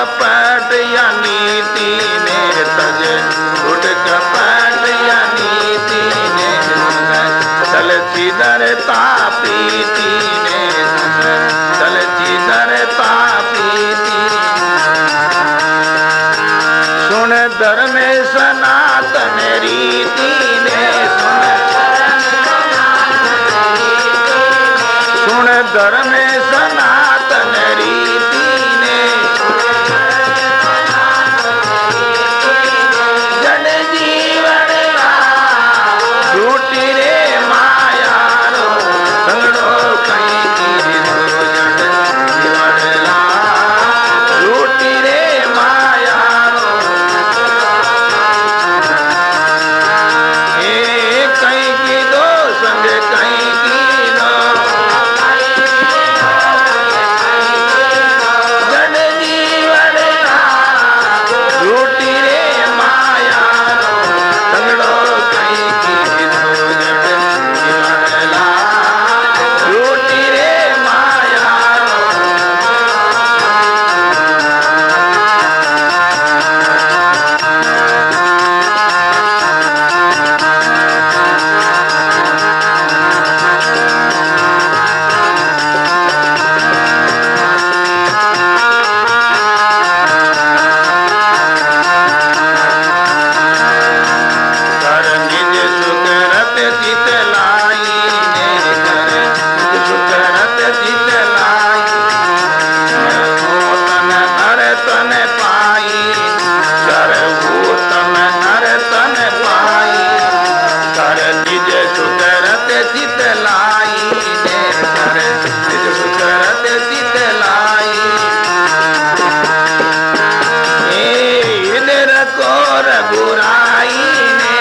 कपट या नीति ने तज, झूठ कपट या नीति ने चल चिदरता प्रीति ने, चल चिदरता प्रीति। सुन धर्म सनातन रीति ने, सुन धर्म सनातन रीति ने, जन जीवन झूठी रे माया रो, संगड़ो कहीं की रो, जन जीवन झूठी रे माया रो। कहीं की दो संग कहीं की दो, जन जीवन झूठी रे माया रो, संगड़ो कहीं की दो, जन जीवन झूठी रे माया रो। कर निज सुकरत चित लाई ने, कर निज सुकरत चित लाई, सर्वोत्तम नर तन पाई, सर्वोत्तम नर तन पाई। कर निज सुकरत चित लाई ने, कर निज सुकरत चित लाई। हृदय रकोर बुराई ने,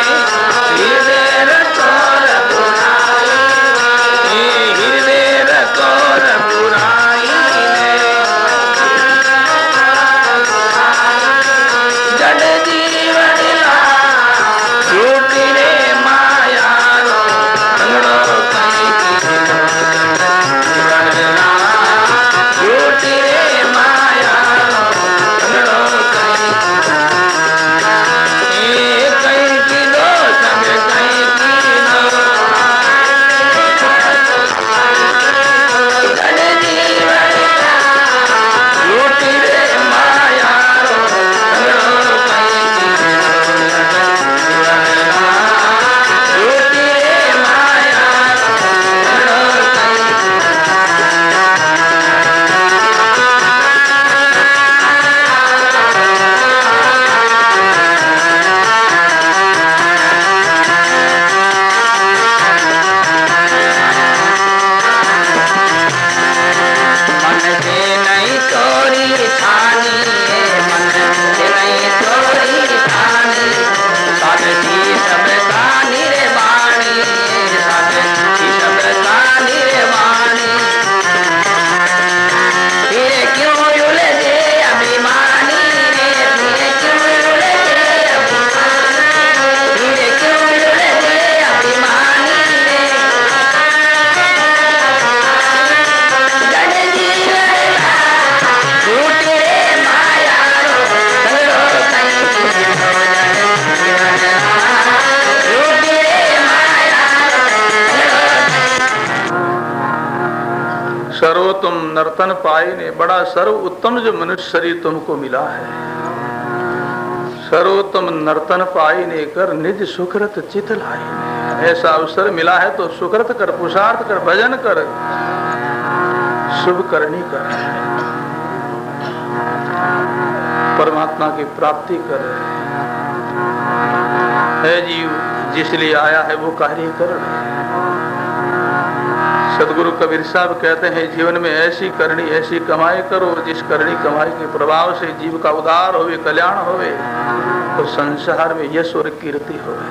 हृदय रकोर बुराई, हृदय रकोर बुराई ने, जन जीवन झूठी रे माया रो, संगड़ो कहीं की रो, जन झूठी रे माया रो, संगड़ो कहीं कहीं की दो संग कहीं की दो, जन जीवन झूठी रे माया रो, संगड़ो कहीं की दो, जन जीवन झूठी रे माया रो, संगड़ो कहीं की दो। मन से नहीं चोरी ठानी, मन से नहीं चोरी ठानी, साधकी सब का निर्वाणी, साधकी सब का निर्वाणी। फिर क्यों उलझे अभिमानी रे, फिर क्यों उलझे अभिमानी, फिर क्यों उलझे अभिमानी रे, जन जीवन झूठी रे माया रो, संगड़ो कहीं की दो, जन जीवन झूठी रे माया रो, संगड़ो। सर्वोत्तम नर्तन पाई ने, बड़ा सर्व उत्तम जो मनुष्य शरीर तुमको मिला है, सर्वोत्तम नर्तन पाई ने, कर निज सुकृत चित लाई ने। ऐसा अवसर मिला है तो सुकृत कर, पुरुषार्थ कर, भजन कर, शुभ करनी कर, परमात्मा की प्राप्ति कर। है जीव जिसलिए आया है वो कार्य कर। सदगुरु कबीर साहब कहते हैं जीवन में ऐसी करनी ऐसी कमाई करो जिस करनी कमाई के प्रभाव से जीव का उद्धार होवे, कल्याण होवे, तो संसार में यश और कीर्ति होवे।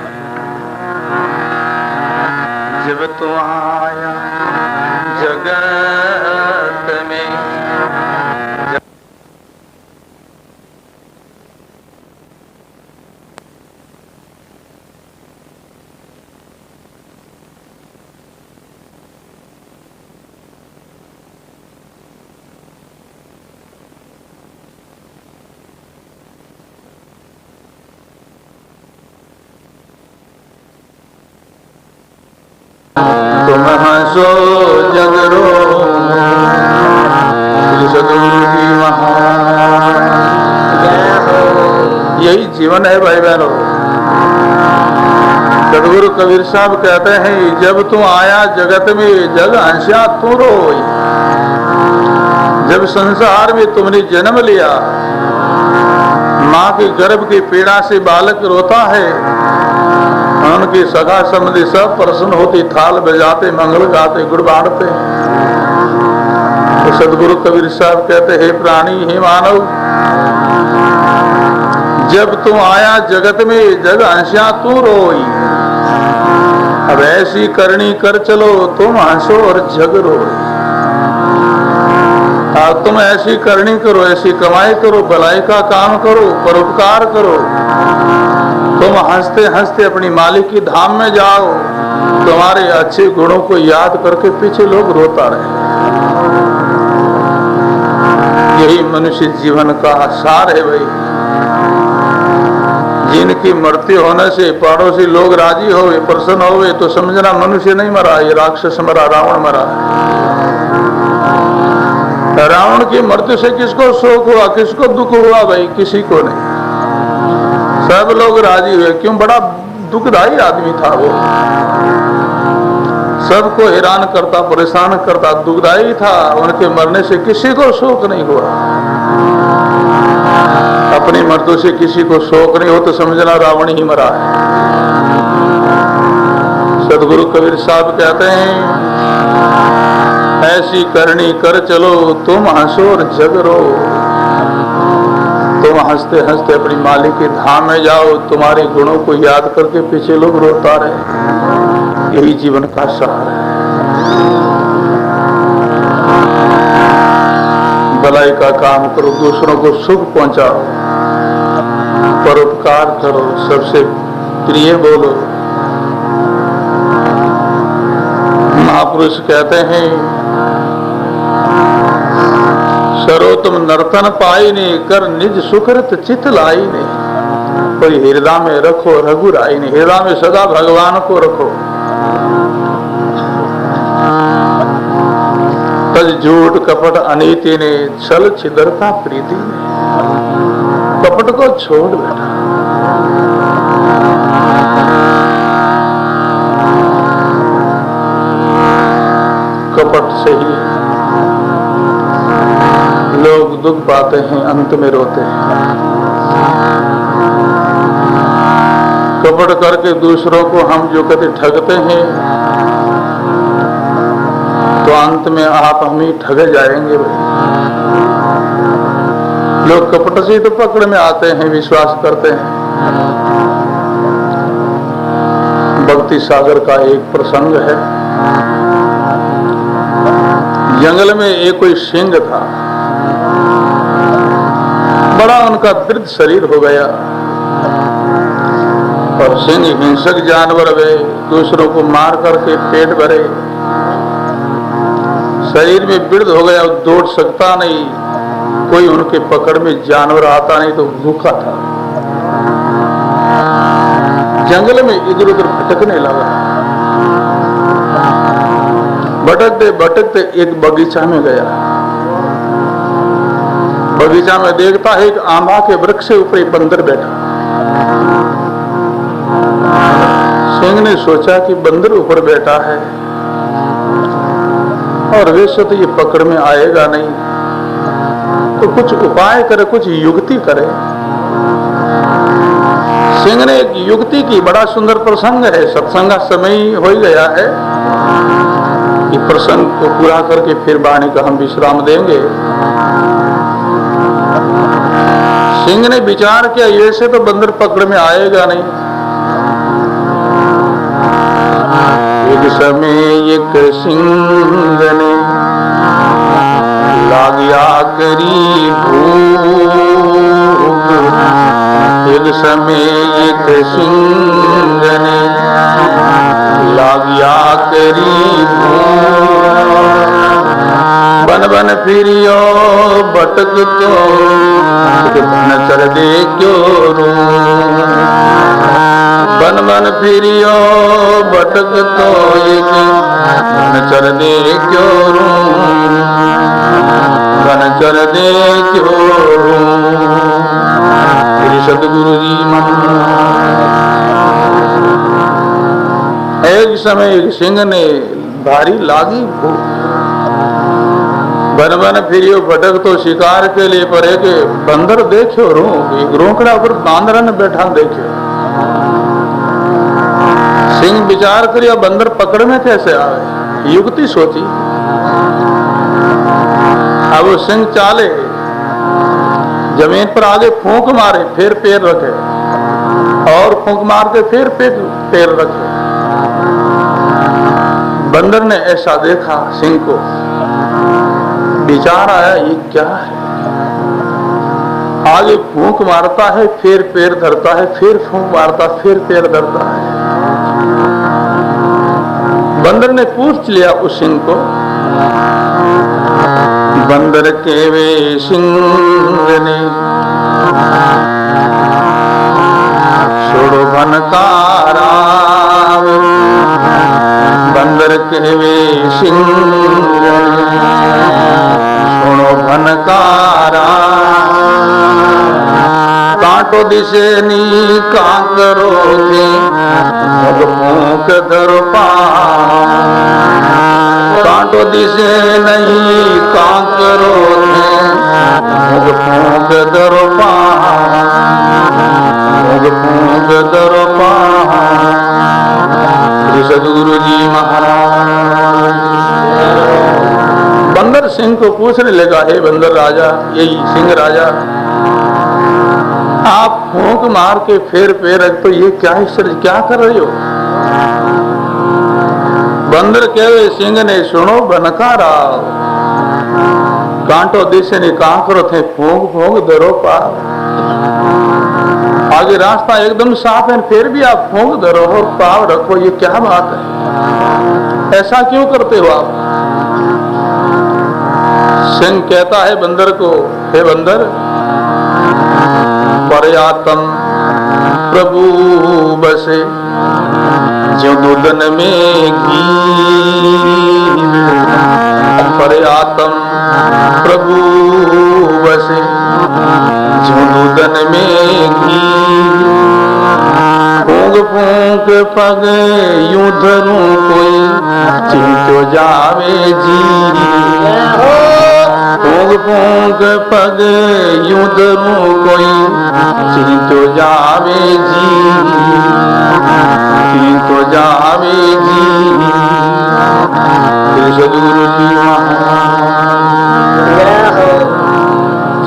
जब तू आया जगत में हंसो जग रो। सदगुरु की महान यही जीवन है भाई बहनों। सदगुरु कबीर साहब कहते हैं जब तू आया जगत में जग हंसा तू रोई। जब संसार में तुमने जन्म लिया, माँ के गर्भ की पीड़ा से बालक रोता है, उनकी सगा संबंधी सब प्रसन्न होती, थाल बजाते, मंगल गाते, गुड़ बांटते हैं। तो सदगुरु कबीर साहब कहते हे प्राणी, हे मानव, जब तू आया जगत में जग हंसा तू रोई। अब ऐसी करनी कर चलो तुम हंसो और जग रोई। तुम ऐसी करनी करो, ऐसी कमाई करो, भलाई का काम करो, परोपकार करो। तुम हंसते हंसते अपनी मालिक की धाम में जाओ। तुम्हारे अच्छे गुणों को याद करके पीछे लोग रोता रहे। यही मनुष्य जीवन का सार है भाई। जिनकी मृत्यु होने से पड़ोसी लोग राजी होवे, प्रसन्न होवे, तो समझना मनुष्य नहीं मरा, ये राक्षस मरा, रावण मरा। रावण की मृत्यु से किसको शोक हुआ, किसको दुख हुआ भाई? किसी को नहीं। सब लोग राजी हुए। क्यों? बड़ा दुखदाई आदमी था वो, सबको हैरान करता, परेशान करता, दुखदाई था। उनके मरने से किसी को शोक नहीं हुआ। अपनी मृत्यु से किसी को शोक नहीं हो तो समझना रावण ही मरा है। सदगुरु कबीर साहब कहते हैं ऐसी करनी कर चलो तुम हंसो और जग रो। तुम हंसते हंसते अपनी मालिक के धाम में जाओ। तुम्हारे गुणों को याद करके पीछे लोग रोता रहे। यही जीवन का सहारा है। भलाई का काम करो, दूसरों को सुख पहुंचाओ, परोपकार करो, सबसे प्रिय बोलो। महापुरुष कहते हैं सरोतम नर्तन पाई ने कर निज सुकृत चित लाई ने। कोई हृदय में रखो रघुराई ने। हृदय में सदा भगवान को रखो। तज झूठ कपट अनीति ने छल छिदरता प्रीति ने। कपट को छोड़ बेटा। कपट से ही लोग दुख पाते हैं, अंत में रोते हैं। कपट करके दूसरों को हम जो कहते ठगते हैं तो अंत में आप हम ही ठगे जाएंगे भाई। लोग कपट से तो पकड़ में आते हैं, विश्वास करते हैं। भक्ति सागर का एक प्रसंग है। जंगल में एक कोई सिंह था, बड़ा उनका दृढ़ शरीर हो गया। और सिंह हिंसक जानवर वे, दूसरों को मार करके पेट भरे, शरीर में वृद्ध हो गया, दौड़ सकता नहीं। कोई उनके पकड़ में जानवर आता नहीं तो भूखा था। जंगल में इधर उधर भटकने लगा। भटकते भटकते एक बगीचा में गया। बगीचा में देखता है एक आंबा के वृक्ष से ऊपर एक बंदर बैठा। सिंह ने सोचा कि बंदर ऊपर बैठा है और वैसे तो ये पकड़ में आएगा नहीं, तो कुछ उपाय करे, कुछ युक्ति करे। सिंह ने एक युक्ति की। बड़ा सुंदर प्रसंग है। सत्संग का समय हो गया है। ये प्रसंग को पूरा करके फिर वाणी का हम विश्राम देंगे। सिंह ने विचार किया ऐसे तो बंदर पकड़ में आएगा नहीं। एक समय एक सिंह ने लागिया करी भूख। एक समय एक सिंह ने लागिया करी बन बन फिरियो भटक तो धन चढ़ दे क्यों रो। बन बन फिरियो भटक तो एक घन चर दे क्यों घन चर दे क्यों। सदगुरु जी महाराज। एक समय एक सिंह ने भारी लागी भूख, बन बन फिरियो भटक तो शिकार के लिए पर एक बंदर देखो एक रोकड़ा पर बांदर ने बैठा देखो। सिंह विचार करिया बंदर पकड़ में कैसे आवे, युक्ति सोची। अब वो सिंह चाले जमीन पर आगे फूंक मारे फिर पैर रखे और फूंक मार के फिर पैर रखे। बंदर ने ऐसा देखा सिंह को, विचार आया ये क्या है, आगे फूंक मारता है फिर पैर धरता है, फिर फूंक मारता फिर पैर धरता है। बंदर ने पूछ लिया उस सिंह को, बंदर के वे सिंह ने छोड़ो भनकारा, बंदर के वे सिंह ने छोड़ो भनकारा। कांटो दिशे नी कांकरो थे फूंक धरो पा, कांटो दिशे नहीं कांकरो थे फूंक धरो पा, फूंक धरो पा। सदगुरु जी महाराज। बंदर सिंह को पूछने लगा, हे बंदर राजा, यही सिंह राजा, आप फूंक मार के फेर पे रख तो ये क्या क्या कर रहे हो। बंदर कहे सिंह ने, सुनो बनकारा, कांटो दिशे ने कांकरो थे फूंक फूंक धरो पार। आगे रास्ता एकदम साफ है फिर भी आप फूंक धरो और पाव रखो, ये क्या बात है, ऐसा क्यों करते हो आप। सिंह कहता है बंदर को, हे बंदर, परयातम प्रभु बसे जो दूधन में घी, परयातम प्रभु बसे जो दूधन में घी। फूंक फूंक पग यूं धरूं कोई चिंतो जावे जी, फूंक फूंक पग यूं धरूं कोई चिंतो जावे जी, चिंतो जावे जी। सदगुरु जी महाराज।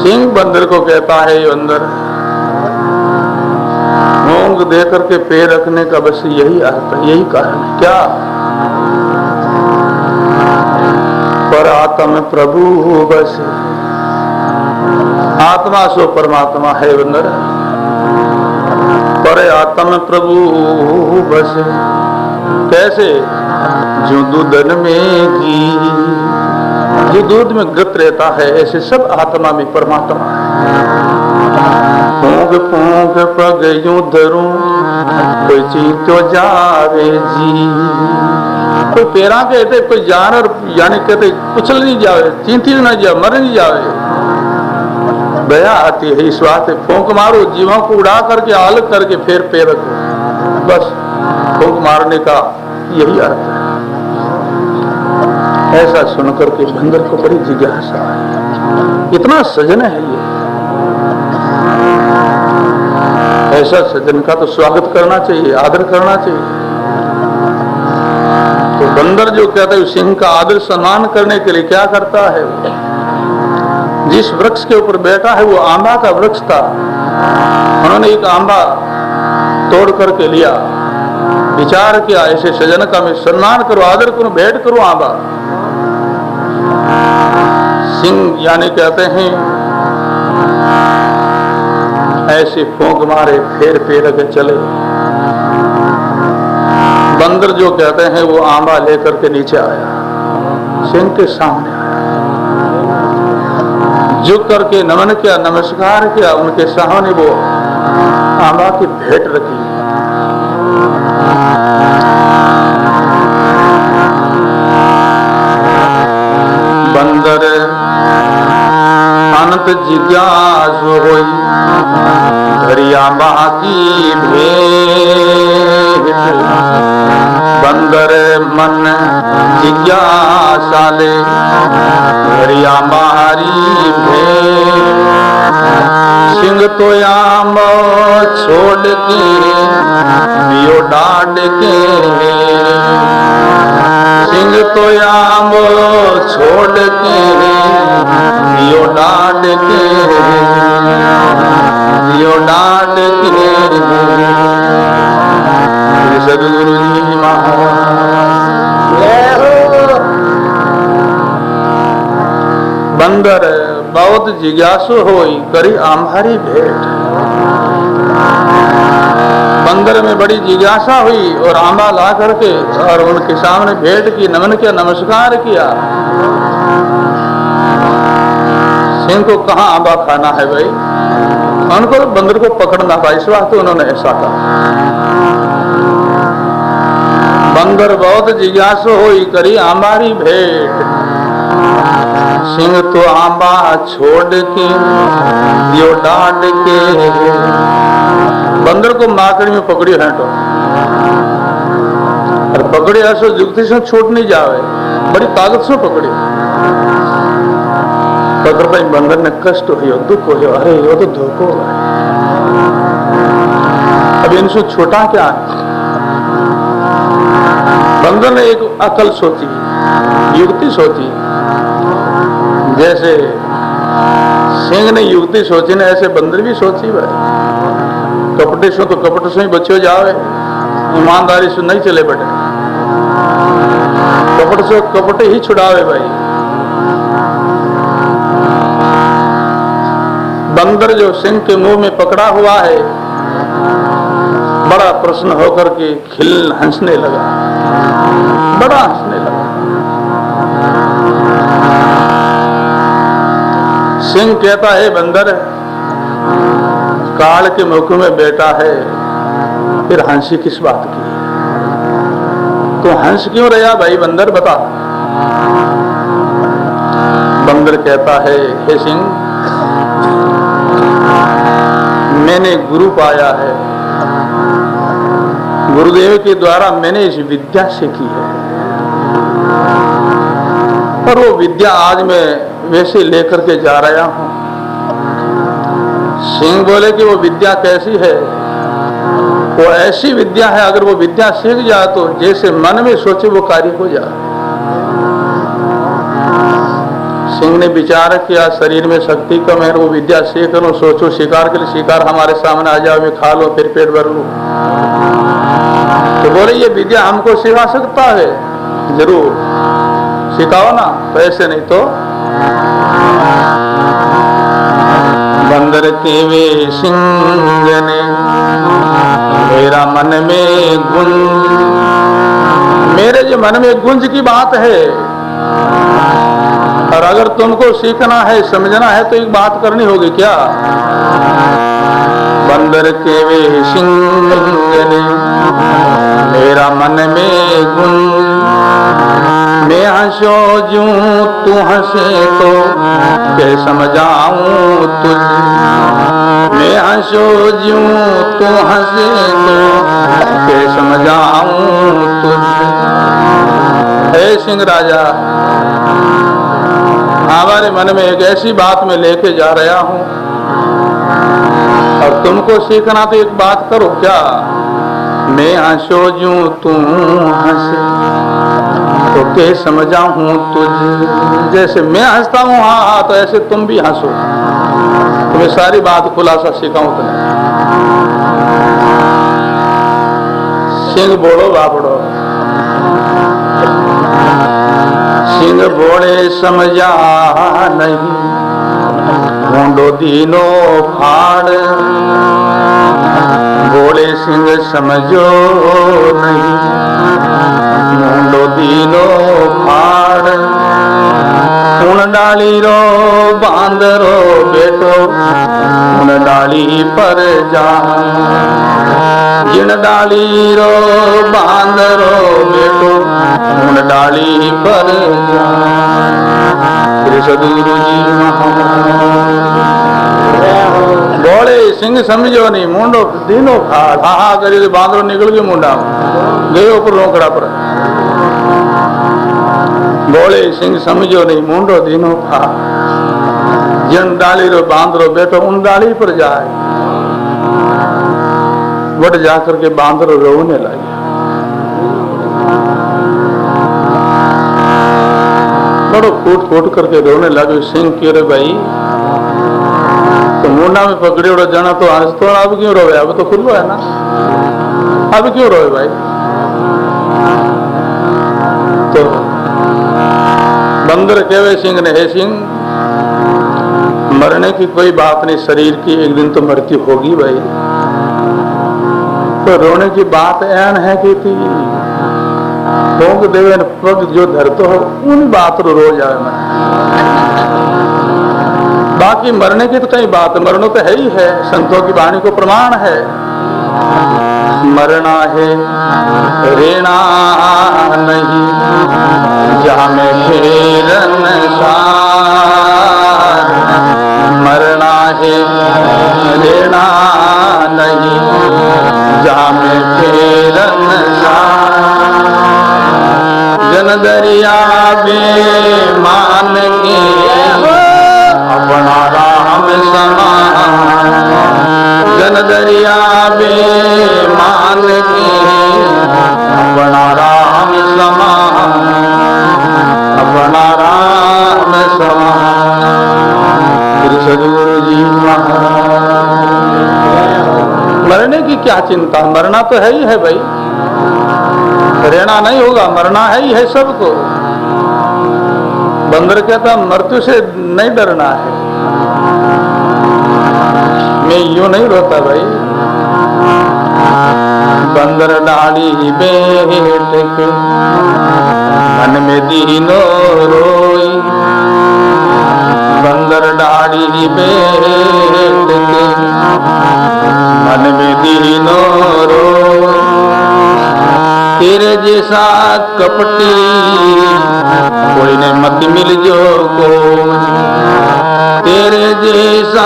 सिंह बंदर को कहता है, बंदर, मूंग दे करके पैर रखने का बस यही अर्थ है, यही कारण है। क्या? पर आत्म प्रभु बस, आत्मा सो परमात्मा है बंदर, पर आत्म प्रभु बस। कैसे? जो दूधन में घी, जो दूध में गत रहता है, ऐसे सब आत्मा में परमात्मा है। फूंक फूंक पग यूं धरूं कोई चींतो जावे जी, कोई पैरा कहते कोई जानवर यानी कहते कुचल नहीं जावे, चींती न जावे, मर नहीं जावे। दया आती है इस बात है, फूंक मारो जीवों को उड़ा करके अलग करके फिर पैर रखो, बस फूंक मारने का यही अर्थ है। ऐसा सुनकर के बंदर को बड़ी जिज्ञासा है, इतना सजन है ये, ऐसा सज्जन का तो स्वागत करना चाहिए, आदर करना चाहिए। तो बंदर जो कहता है सिंह का आदर सम्मान करने के लिए क्या करता है, जिस वृक्ष के ऊपर बैठा है वो आंबा का वृक्ष था, उन्होंने एक आंबा तोड़ करके लिया, विचार किया ऐसे सज्जन का मैं सम्मान करूं, आदर करूं, भेंट करूं आंबा। सिंह यानी कहते हैं ऐसे फूंक मारे फेर फेर के चले। बंदर जो कहते हैं वो आंबा लेकर के नीचे आया, सिंह के सामने आया, झुक करके नमन किया, नमस्कार किया, उनके सामने वो आंबा की भेंट रखी। बहुत जिज्ञासु होई धरिया बाकी भेंट। बंदर मन जिज्ञासाले धरिया बाहरी भेंट। सिंह तो आम छोड़ के दियो डांड के। सिंह तो आम छोड़ के दियो डांड के। दियो डांड के। सदगुरु जी महाराज। बंदर बहुत जिज्ञासु होई करी आम्हारी भेंट। बंदर में बड़ी जिज्ञासा हुई और आंबा ला करके और उनके सामने भेंट की, नमन किया, नमस्कार किया। सिंह को कहाँ आंबा खाना है भाई, उनको बंदर को पकड़ना था, इस वास्ते उन्होंने ऐसा कहा। बंदर बहुत जिज्ञासु होई करी आंबारी भेंट। सिंह तो आंबा छोड़ के दियो डांड के। बंदर को माकड़ी में पकड़ी है तो और पकड़े ऐसो जुगती से छूट नहीं जावे, बड़ी ताकत से पकड़ी। पकड़ भाई बंदर ने कष्ट हो दुख हो, अरे वो तो धोखो है, अब इनसे छोटा क्या है। बंदर ने एक अकल सोची, युक्ति सोची। जैसे सिंह ने युक्ति सोची ने ऐसे बंदर भी सोची भाई। कपटे से तो कपट से ही बच्चों जावे, ईमानदारी से नहीं चले बेटे। कपट से कपटे ही छुड़ावे भाई। बंदर जो सिंह के मुंह में पकड़ा हुआ है, बड़ा प्रसन्न होकर के खिल हंसने लगा, बड़ा हंसने लगा। सिंह कहता है बंदर काल के मुख में बेटा है, फिर हंसी किस बात की, तो हंस क्यों रहा भाई बंदर बता। बंदर कहता है हे सिंह, मैंने गुरु पाया है, गुरुदेव के द्वारा मैंने इस विद्या सीखी है, और वो विद्या आज मैं वैसे लेकर के जा रहा हूं। सिंह बोले कि वो विद्या कैसी है। वो ऐसी विद्या है, अगर वो विद्या सीख जाए तो जैसे मन में सोचे वो कार्य हो जाए। सिंह ने विचार किया, शरीर में शक्ति कम है, वो विद्या सीख लो, सोचो शिकार के लिए शिकार हमारे सामने आ जाओ, मैं खा लो फिर पेट भर लूं। तो बोले ये विद्या हमको सिखा सकता है, जरूर सिखाओ ना, पैसे नहीं तो। बंदर के वे सिंह ने मेरा मन में गुंज, मेरे जो मन में गुंज की बात है, और अगर तुमको सीखना है समझना है तो एक बात करनी होगी क्या। बंदर के वे सिंह ने मेरा मन में गुंज, मैं हंसो जूं तू हंसे तो के समझाऊं तुझे। मैं हंसो जूं तू हंसे तो के समझाऊं तुझे। हे सिंह राजा, हमारे मन में एक ऐसी बात में लेके जा रहा हूं, और तुमको सीखना तो एक बात करो क्या। मैं हंसो जूं तू हंसे तो के समझाऊं तुझे। जैसे मैं हंसता हूं हाँ हाँ, तो ऐसे तुम भी हंसो, तुम्हें सारी बात खुलासा सिखाऊं तुम्हें। सिंह बोलो बापड़ो, सिंह बोले समझा नहीं, ढूंढो दीनो फाड़। बोले सिंह समझो नहीं, ढूंढो दीनो फाड़। उन डाली रो बांदरो बेटो, उन डाली पर जा। जिन डाली रो बांदरो बेटो उन डाली पर श्री सदगुरु जी बोले सिंह समझो नहीं मुंडो दीनो खाड़ हा करे बांदरो निकल गयो मुंडा गयो पर रोकड़ा पर बोले सिंह समझो नहीं मुंडो दीनो खाड़ जिन डाली रो बांदरो बेटो उन डाली पर जाए वट जाकर के बांदरो रोने लगे बड़ो फूट फूट करके रोने लगे सिंह क्यों रे भाई तो मुंडा में पकड़े उड़ा जाना तो आज तो अब क्यों रोए अब तो खुल्लो है ना अब क्यों रोए भाई तो बंदर कहवे सिंह ने हे सिंह मरने की कोई बात नहीं शरीर की एक दिन तो मृत्यु होगी भाई तो रोने की बात ऐन है कि भोग देवे पग जो धरतो हो उन बात रो जाए मैं बाकी मरने की तो कई बात मरना तो है ही है संतों की वाणी को प्रमाण है मरना है रेना नहीं जहाँ में फेरन मरना है रेना नहीं जहाँ में फेरन जन दरिया बेमान के अपना राम समान जन दरिया बेमान के अपना राम समान अपना राम समान श्री सदगुरु जी मरने की क्या चिंता मरना तो है ही है भाई रहना नहीं होगा मरना है ही है सबको बंदर कहता मृत्यु से नहीं डरना है मैं यूं नहीं रोता भाई बंदर डाली बैठ के मन में दीनो रोई बंदर डाली बैठ के मन में दीनो रोई तेरे जैसा कपटी कोई ने मत मिल जो को तेरे जैसा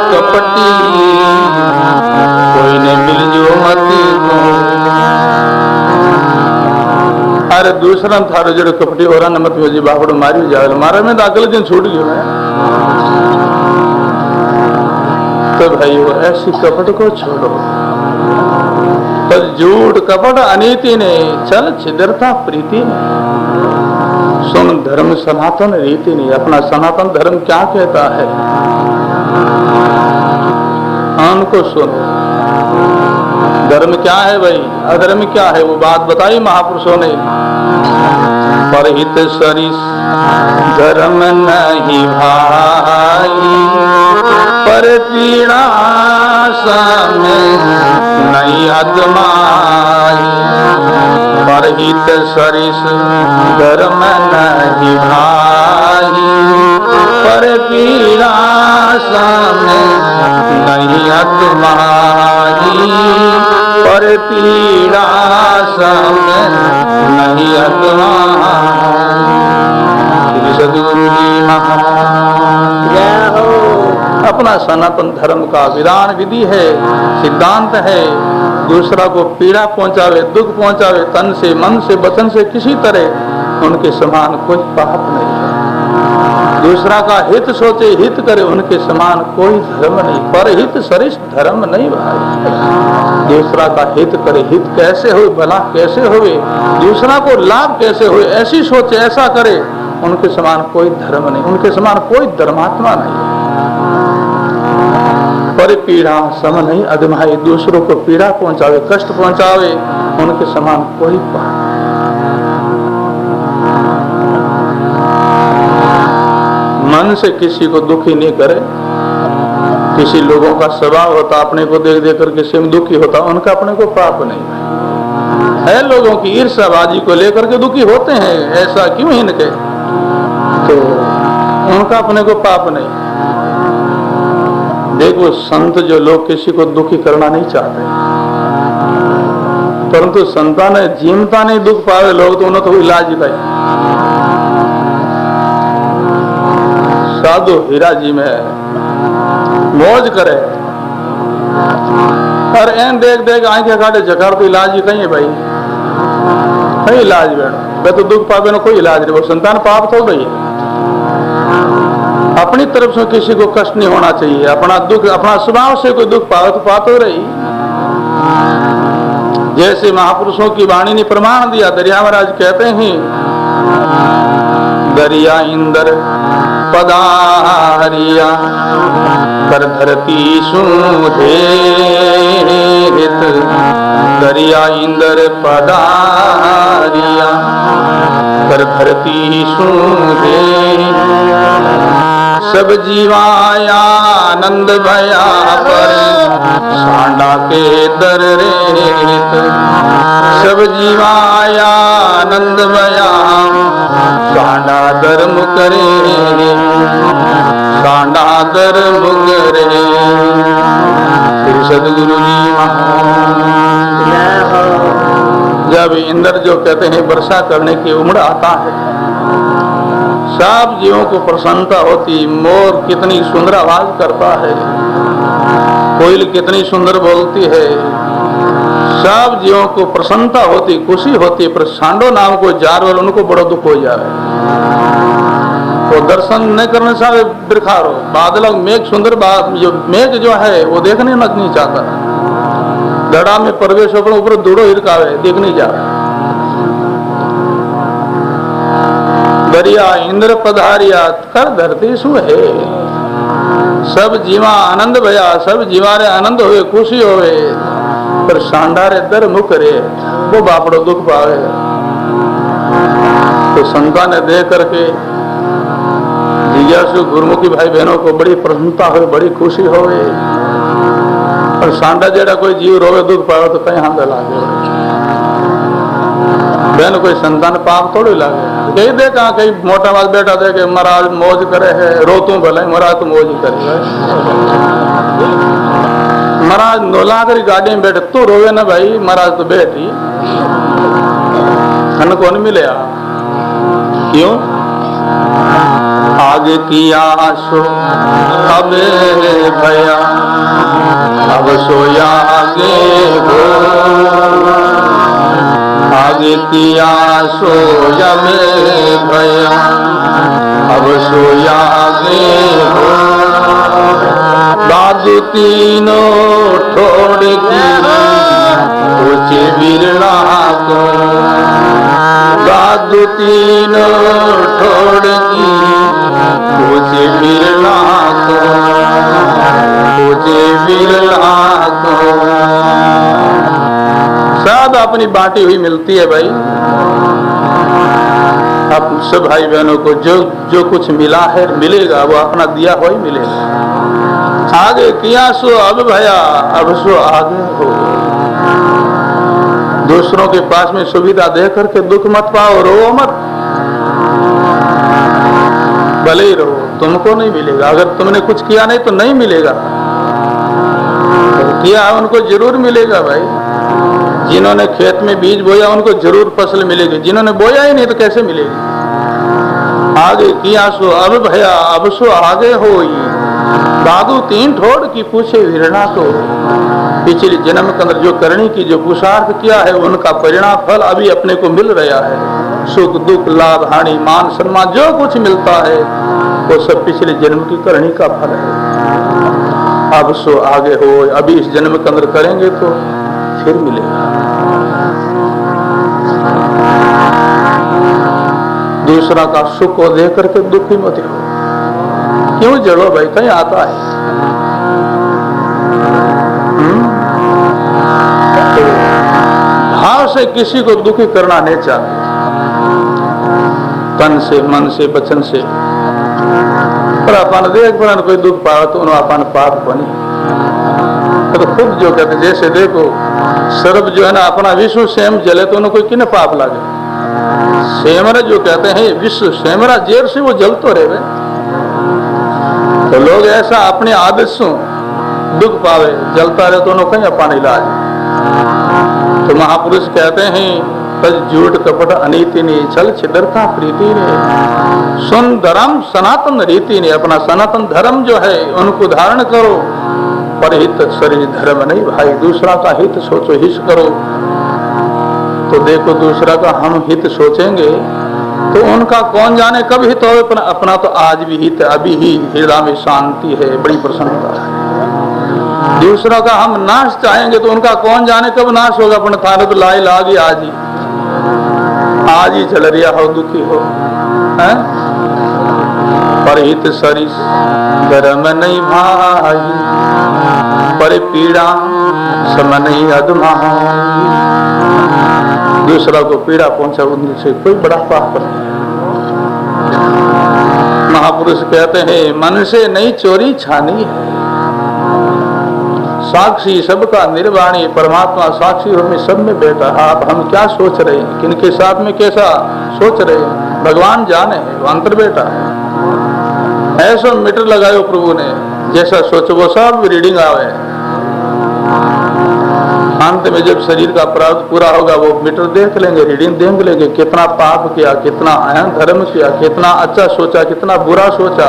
कपटी कोई ने मिल जो मत को अरे दूसरा थारो जो कपटी और न मत जी बापड़ो मारी जाए मारे में तो अगले दिन छूट गयो है तो भाई वो ऐसी कपट को छोड़ो पर झूठ कपट अनीति ने चल छिद्रता प्रीति ने सुन धर्म सनातन रीति नहीं अपना सनातन धर्म क्या कहता है उनको सुनो धर्म क्या है भाई अधर्म क्या है वो बात बताई महापुरुषों ने परहित सरिस धर्म नहीं भाई पर पीड़ा नहीं अदमाई परहित सरिस धर्म नहीं भाई पर पीड़ा नहीं अदमाई पर पीड़ा नहीं अदमाई सदगुरु जी महाराज अपना सनातन धर्म का विधान विधि है सिद्धांत है दूसरा को पीड़ा पहुंचावे दुख पहुंचावे तन से मन से वचन से किसी तरह उनके समान कोई पाप नहीं है दूसरा का हित सोचे हित करे उनके समान कोई धर्म नहीं पर हित सरिष्ठ धर्म नहीं भाई दूसरा का हित करे हित कैसे हो भला कैसे होवे दूसरा को लाभ कैसे हो ऐसी सोचे ऐसा करे उनके समान कोई धर्म नहीं उनके समान कोई धर्मात्मा नहीं पर पीड़ा सम नहीं अदमाई दूसरों को पीड़ा पहुंचावे कष्ट पहुंचावे उनके समान कोई पाप मन से किसी को दुखी नहीं करे किसी लोगों का स्वभाव होता अपने को देख देख कर किसी में दुखी होता उनका अपने को पाप नहीं है लोगों की ईर्ष्याबाजी को लेकर के दुखी होते हैं ऐसा क्यों इनके तो उनका अपने को पाप नहीं देखो संत जो लोग किसी को दुखी करना नहीं चाहते परंतु संतान जीवता नहीं दुख पावे लोग तो उन्हें तो इलाज ही कहे। साधु हीरा जी में मौज करे और एन देख देख आंखें काटे जकार तो इलाज ही कहीं है भाई, कहीं इलाज बैठो तो दुख पावे ना कोई इलाज नहीं। वो संतान पाप तो गई है। अपनी तरफ से किसी को कष्ट नहीं होना चाहिए। अपना दुख अपना स्वभाव से कोई दुख पावे तो पाप हो रही। जैसे महापुरुषों की वाणी ने प्रमाण दिया, दरिया महाराज कहते हैं दरिया इंद्र पदारिया कर धरती सुहेत, दरिया इंद्र पदारिया कर धरती सुहेत, सब जीवाया आनंद भया पर सांडा के दर रेत, सब जीवाया आनंद भया सांडा दर मुकरे, सांडा दर मुकरे। श्री सदगुरु जी जब इंद्र जो कहते हैं वर्षा करने की उम्र आता है, सब जीवों को प्रसन्नता होती। मोर कितनी सुंदर आवाज करता है, कोयल कितनी सुंदर बोलती है, सब जीवों को प्रसन्नता होती, खुशी होती। पर सांडो नाम को जानवर उनको बड़ा दुख हो जाए। वो दर्शन नहीं करने से बिरखार हो बादल मेघ सुंदर जो मेघ जो है वो देखने नहीं चाहता, दड़ा में प्रवेश ऊपर दूड़ो हिरकावे देख नहीं जा। दरिया इंद्र पधारिया कर धरती सु है, सब जीवा आनंद भया, सब जीवा रे आनंद होवे खुशी होवे। पर सांडा रे दर मुख रे वो बापड़ो दुख पावे। तो संतान ने देख करके जिज्ञासु गुरुमुखी भाई बहनों को बड़ी प्रसन्नता हो, बड़ी खुशी होवे। और सांडा जेड़ा कोई जीव रोवे दुख पावे तो कहीं हाथ लागे, बहन कोई संतान पाप थोड़ी लागे। कहीं देखा कहीं मोटा बात बेटा देखे महाराज मौज करे है, रो तू भले महाराज तो मौज ही करे। महाराज नोला कर गाड़ी में बैठे तू रोवे ना भाई, महाराज तो बैठी खन कौन मिले। क्यों आगे किया सो अब भया, अब सोया आगे हो, आगे किया सोया में भया, अब सोया आगे हो। दादू तीनों ठोड़ की ऊंचे बिरला को, दादू तीनों ठोड़ की ऊंचे बिरला को, ऊंचे बिरला को। सब अपनी बांटी हुई मिलती है भाई। अब सब भाई बहनों को जो जो कुछ मिला है मिलेगा, वो अपना दिया हुआ ही मिलेगा। आगे किया सो अब भया, अब सो आगे हो। दूसरों के पास में सुविधा दे करके दुख मत पाओ, रो मत, भले ही रहो, तुमको नहीं मिलेगा। अगर तुमने कुछ किया नहीं तो नहीं मिलेगा, किया उनको जरूर मिलेगा भाई। जिन्होंने खेत में बीज बोया उनको जरूर फसल मिलेगी, जिन्होंने बोया ही नहीं तो कैसे मिलेगी। आगे किया सो अब भया, अब सो आगे होई। दादू तीन ठोड़ की पूछे विरना को, पिछले जन्म के अंदर जो करनी की जो पुरुषार्थ किया है उनका परिणाम फल अभी अपने को मिल रहा है। सुख दुख लाभ हानि मान सम्मान जो कुछ मिलता है वो सब पिछले जन्म की करनी का फल है। अब सो आगे हो, अभी इस जन्म के अंदर करेंगे तो फिर मिलेगा। दूसरा का सुख को देख करके दुखी मत हो। क्यों जड़ो भाई, कहीं आता है। तो भाव से किसी को दुखी करना नहीं चाहते, तन से मन से वचन से। पर अपन देख पर कोई दुख पावे तो उन्होंने अपन पाप बनी। तो खुद जो कहते जैसे देखो सर्व जो है ना अपना विश्व सेम जले तो उन्हें कोई किन्हें पाप लागे। सेमरा जो कहते हैं विश्व सेमरा जेर से वो जल तो रहे। तो लोग ऐसा अपने आदत से दुख पावे जलता रहे तो उन्होंने कहीं अपन इलाज। तो महापुरुष कहते हैं तज झूठ कपट अनीति ने चल छिद्रता प्रीति ने सुन धर्म सनातन रीति ने। अपना सनातन धर्म जो है उनको धारण करो, परहित शरीर धर्म नहीं भाई। दूसरा का हित सोचो, हित करो। तो देखो दूसरा का हम हित सोचेंगे तो उनका कौन जाने कब हित हो। अपना तो आज भी हित, अभी ही हृदय में शांति है, बड़ी प्रसन्नता है। दूसरा का हम नाश चाहेंगे तो उनका कौन जाने कब नाश होगा। अपने थाने तो लाई लागी आज ही चल रिया हो, दुखी हो। परहित सरिस धर्म नहीं भाई, पर पीड़ा सम नहीं अधमाई। दूसरा को पीड़ा पहुंचा उनसे कोई बड़ा पाप नहीं। महापुरुष कहते हैं मन से नहीं चोरी छानी है, साक्षी सबका निर्वाणी। परमात्मा साक्षी में सब में बैठा। आप हम क्या सोच रहे हैं, किनके साथ में कैसा सोच रहे हैं, भगवान जाने है, वो अंतर बैठा है। ऐसा मीटर लगायो प्रभु ने, जैसा सोचो वो सब रीडिंग आवे। अंत में जब शरीर का प्रारब्ध पूरा होगा वो मीटर देख लेंगे, रीडिंग देख लेंगे, कितना पाप किया, कितना अधर्म किया, कितना अच्छा सोचा, कितना बुरा सोचा।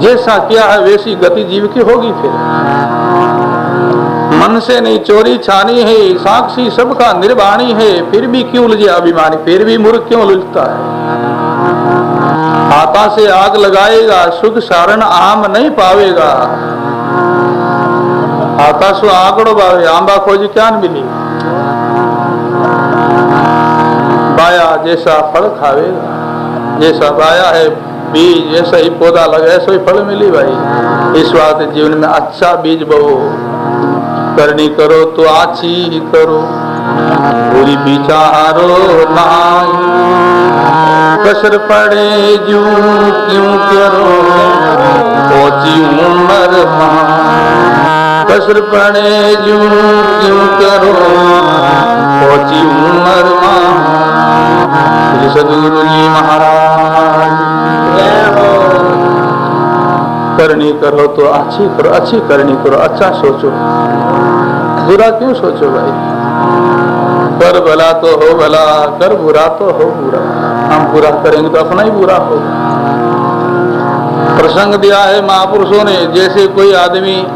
जैसा किया है वैसी गति जीव की होगी। फिर मन से नहीं चोरी छानी है, साक्षी सबका निर्वाणी है। फिर भी क्यों उलझे अभिमानी, फिर भी मूर्ख क्यों उलझता है। हाथा से आग लगाएगा, सुख सारण आम नहीं पावेगा। हाथा से आगड़ो बावे, आंबा खोजी क्या मिली। बाया जैसा फल खावेगा, जैसा बाया है बीज, ऐसा ही पौधा लगा, ऐसा ही फल मिली भाई। इस बात जीवन में अच्छा बीज बो, करनी करो तो आची करो, पूरी विचारो नाई। कसर पड़े जू क्यों करो, पहुंची उम्र कसर पड़े जू क्यों करो, पहुंची उम्र सदगुरु जी महाराज। करनी करो तो अच्छी करो, अच्छी करनी करो, अच्छा सोचो, बुरा क्यों सोचो भाई। कर भला तो हो भला, कर बुरा तो हो बुरा। हम बुरा करेंगे तो अपना ही बुरा होगा। प्रसंग दिया है महापुरुषों ने, जैसे कोई आदमी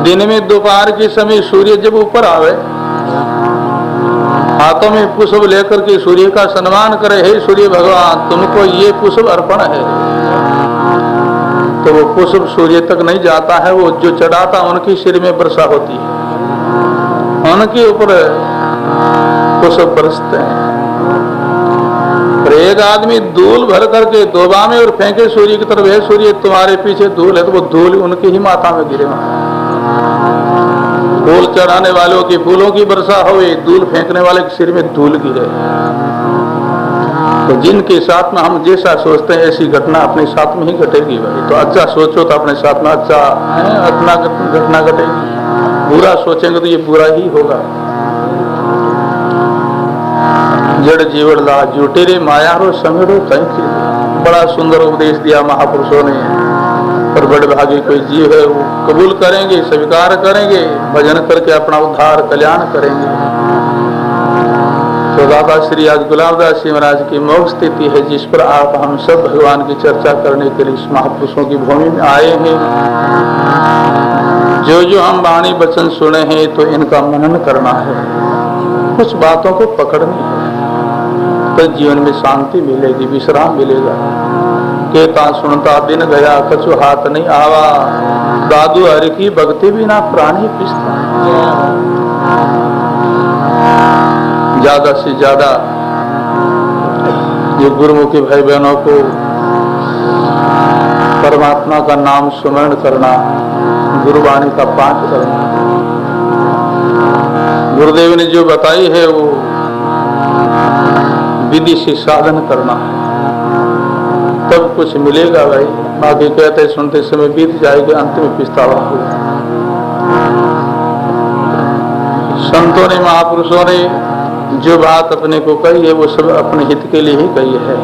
दिन में दोपहर के समय सूर्य जब ऊपर आवे, हाथों में पुष्प लेकर के सूर्य का सम्मान करे, हे सूर्य भगवान तुमको ये पुष्प अर्पण है। तो वो पुष्प सूर्य तक नहीं जाता है, वो जो चढ़ाता उनके सिर में वर्षा होती है, उनके ऊपर पुष्प बरसते हैं। एक आदमी धूल भर करके डोबा में और फेंके सूर्य की तरफ, है सूर्य तुम्हारे पीछे धूल है, तो वो धूल उनकी ही माथा में गिरे। फूल चढ़ाने वालों की फूलों की वर्षा हो, धूल फेंकने वाले के सिर में धूल गिरे। तो जिनके साथ में हम जैसा सोचते हैं ऐसी घटना अपने साथ में ही घटेगी भाई। तो अच्छा सोचो तो अपने साथ में अच्छा घटना घटेगी, बुरा सोचेंगे तो ये बुरा ही होगा। जड़ जीवन ला जुटे रे माया रो समेड़ो कहीं। बड़ा सुंदर उपदेश दिया महापुरुषों ने। और बड़े भागी कोई जीव है वो कबूल करेंगे, स्वीकार करेंगे, भजन करके अपना उद्धार कल्याण करेंगे। तो दादा श्री आज गुलाबदास जी महाराज की मोक्ष स्थिति है, जिस पर आप हम सब भगवान की चर्चा करने के लिए इस महापुरुषों की भूमि में आए हैं। जो जो हम वाणी वचन सुने हैं तो इनका मनन करना है, कुछ बातों को पकड़नी है, तो जीवन में शांति मिलेगी, विश्राम मिलेगा। केता सुनता दिन गया कछु हाथ नहीं आवा, दादू हरि की भक्ति बिना प्राणी पिसता। ज्यादा से ज्यादा जो गुरुमुखी भाई बहनों को परमात्मा का नाम स्मरण करना, गुरुवाणी का पाठ करना, गुरुदेव ने जो बताई है वो विधि से साधन करना है, तब कुछ मिलेगा भाई। बाकी कहते सुनते समय बीत जाएगा, अंत में पछतावा होगा। संतों ने महापुरुषों ने जो बात अपने को कही है वो सब अपने हित के लिए ही कही है।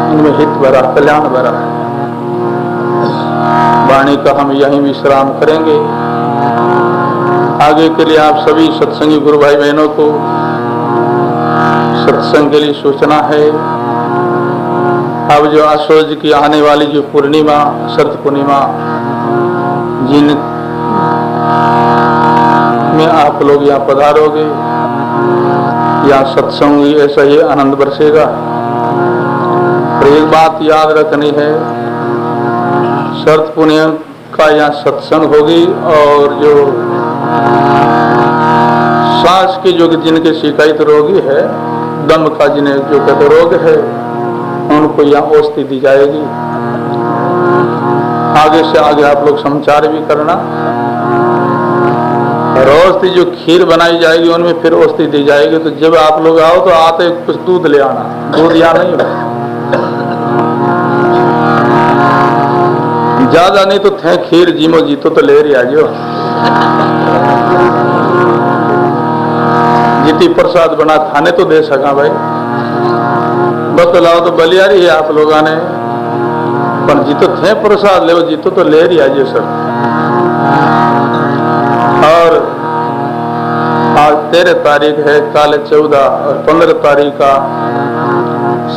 इनमें हित भरा, कल्याण भरा है। वाणी का हम यहीं विश्राम करेंगे। आगे के लिए आप सभी सत्संगी गुरु भाई बहनों को सत्संग के लिए सूचना है। अब जो आश्वज की आने वाली जो पूर्णिमा, शरद पूर्णिमा, जिन में आप लोग यहाँ पधारोगे, यहाँ सत्संग ऐसा ही आनंद बरसेगा। और एक बात याद रखनी है, शरद पूर्णिमा का यहाँ सत्संग होगी और जो सांस की जो जिनके शिकायत रोगी है, दम का जिन्हें जो कहते रोग है, उनको यहाँ औषधि दी जाएगी। आगे से आगे आप लोग समाचार भी करना। और औषधि जो खीर बनाई जाएगी उनमें फिर औषधि दी जाएगी। तो जब आप लोग आओ तो आते कुछ दूध ले आना, दूध यहाँ नहीं हो, ज्यादा नहीं तो थे खीर जीमो जीतो तो ले रही आजो। जितनी प्रसाद बना खाने तो दे सका भाई, बस लाओ तो बलियारी है आप लोगों ने, पर जीतो थे प्रसाद ले, जीतो तो ले रही आजो सर। और आज 13 तारीख है, काले 14 और 15 तारीख का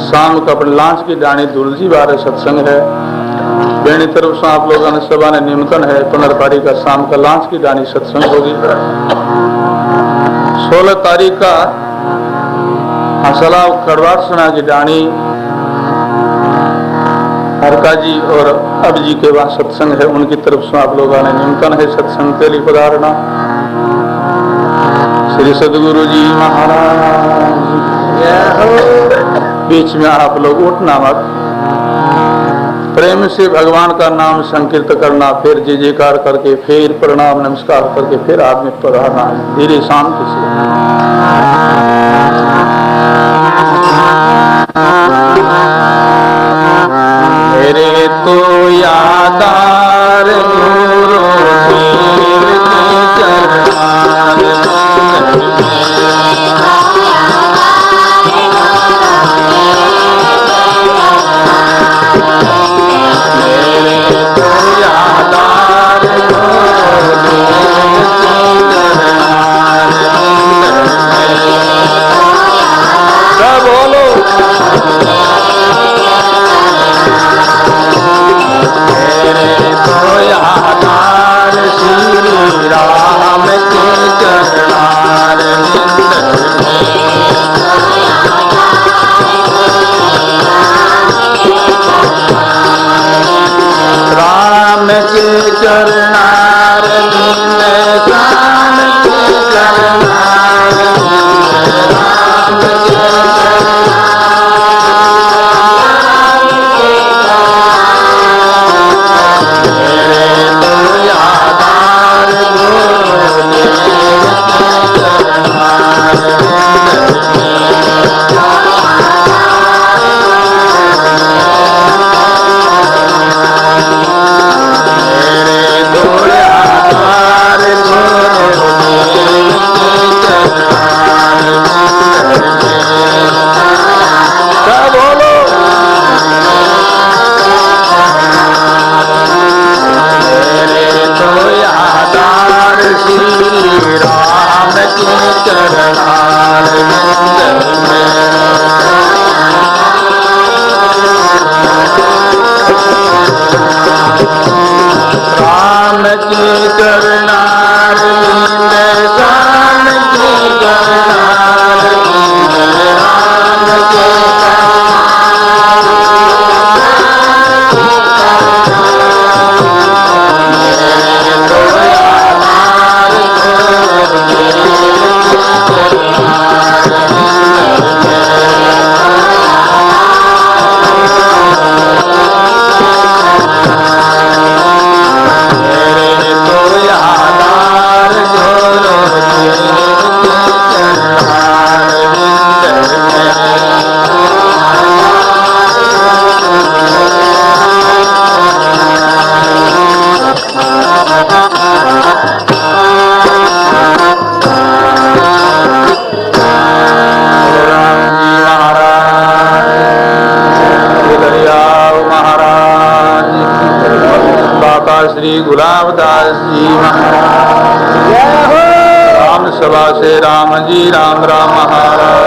शाम का अपने लांच की डाणी दुलजी बारे सत्संग है। बेनी तरफ से आप लोगों ने सभा ने निमंत्रण है। 15 तारीख का शाम का लांच की डाणी सत्संग होगी। 16 तारीख का हसला खड़वाट सना की डाणी हरका जी और अब जी के वहां सत्संग है, उनकी तरफ से आप लोगों ने निमंत्रण है सत्संग के लिए पधारना। श्री सदगुरु जी महाराज बीच में आप लोग उठना मत, प्रेम से भगवान का नाम संकीर्त करना, फिर जय जयकार करके फिर प्रणाम नमस्कार करके फिर आदमी पधारना धीरे शांति से। मेरे तो यादार गुरु पीर के चरणार श्री गुलाबदास जी महाराज। राम सभा से राम जी राम राम महाराज।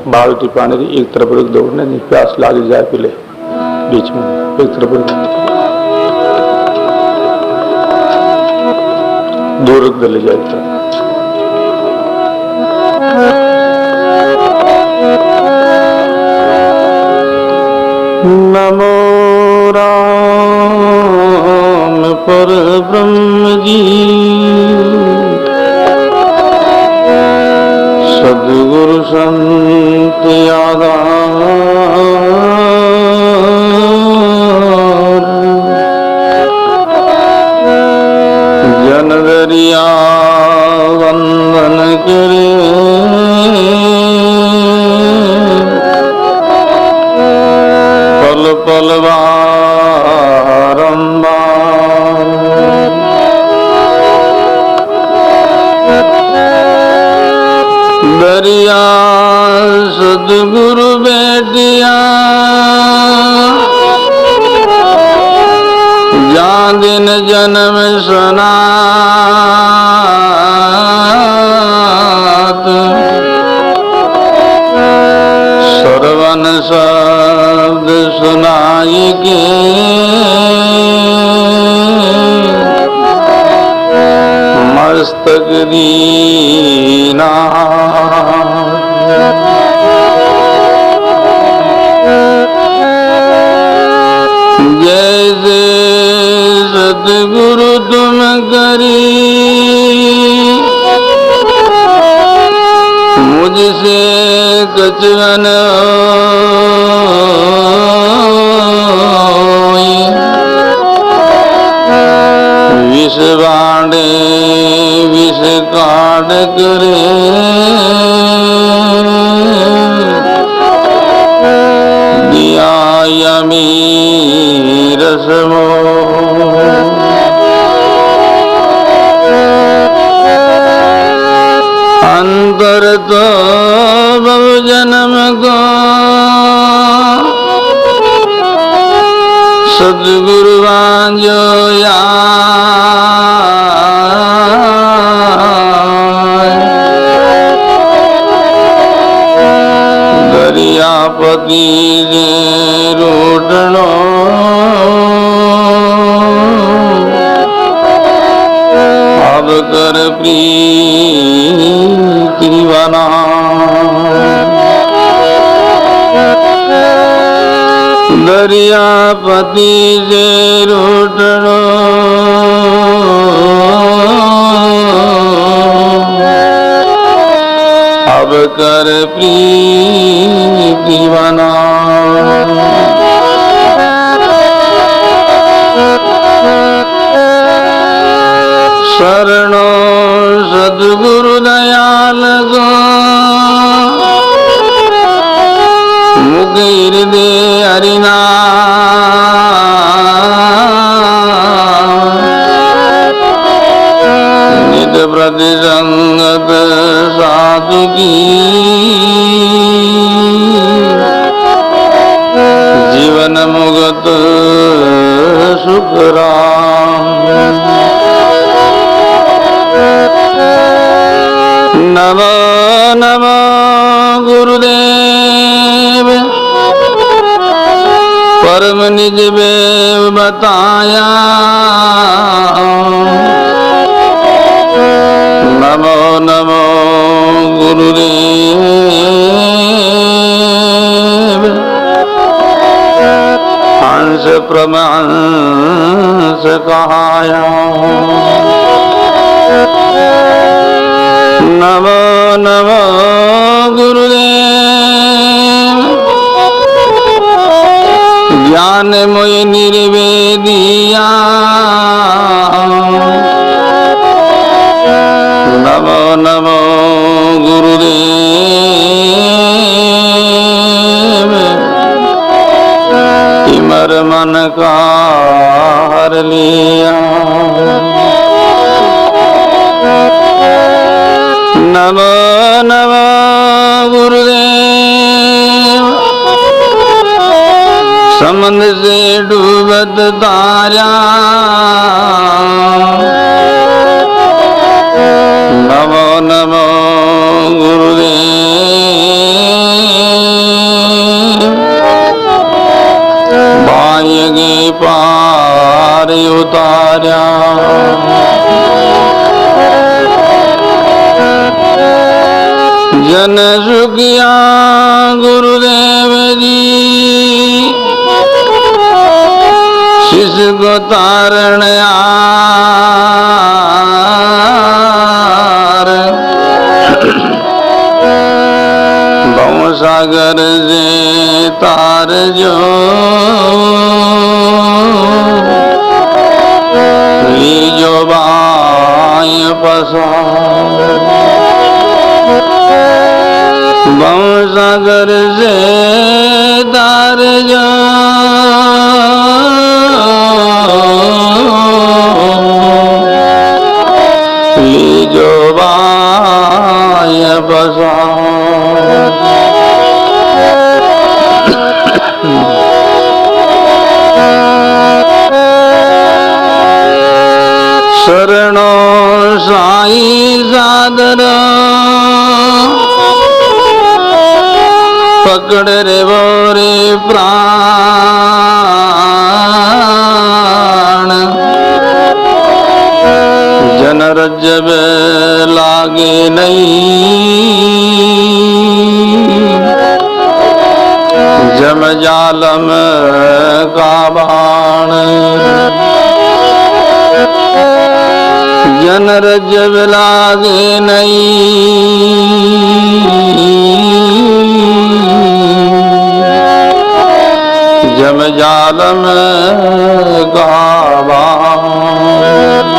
बाल्टी पानी की एक तरफ रख दौड़ने नहीं, प्यास लाग जाए पीले बीच में एक तरफ दूर रख दे ले जाए। नमो राम पर ब्रह्म जी सद्गुरु संत आधार जन दरिया वंदन करे पल पल बारंबार दरिया सद्गुरु बैठिया जान दिन जन्म सनात श्रवण शब्द सुनाई के मस्तक दीना जैसे सतगुरु तुम करी मुझसे कचवन विष बांधे विष काट करे दिया यमी रसमो अंतर तो बहु जन्म को सद्गुरु वांझो या दरियापति जे रोटणो अब कर प्रीति बना दरियापति से रूठनो अब कर प्रीति बना शरणो सद्गुरु दयाल गो मुख हृदय हरिना नित प्रति संगत साधु की जीवन मुगत सुख राम नमो नमो गुरुदेव परम निज वेव बताया नमो नमो गुरुदेव हंस प्रमहंस कहाया नमो नमो गुरुदेव ज्ञान मोय निर्वेदिया नमो नमो गुरुदेव तिमर मन का हर लिया नमो नमो गुरुदेव समंद से डूबत तारा नमो नमो गुरुदेव बाह्य के पार उतारा जन सुखिया गुरुदेव जी शिष्य को तारण आर भव सागर से तार जो लीजो बाय पसार भव सागर से तार जो लीजो बाय पसार शरणो साई सादर पकड़ रे बोरे प्राण जनर जब लागे नहीं जम जालम का बाण जनर जब लागे नहीं जम जालम का बाण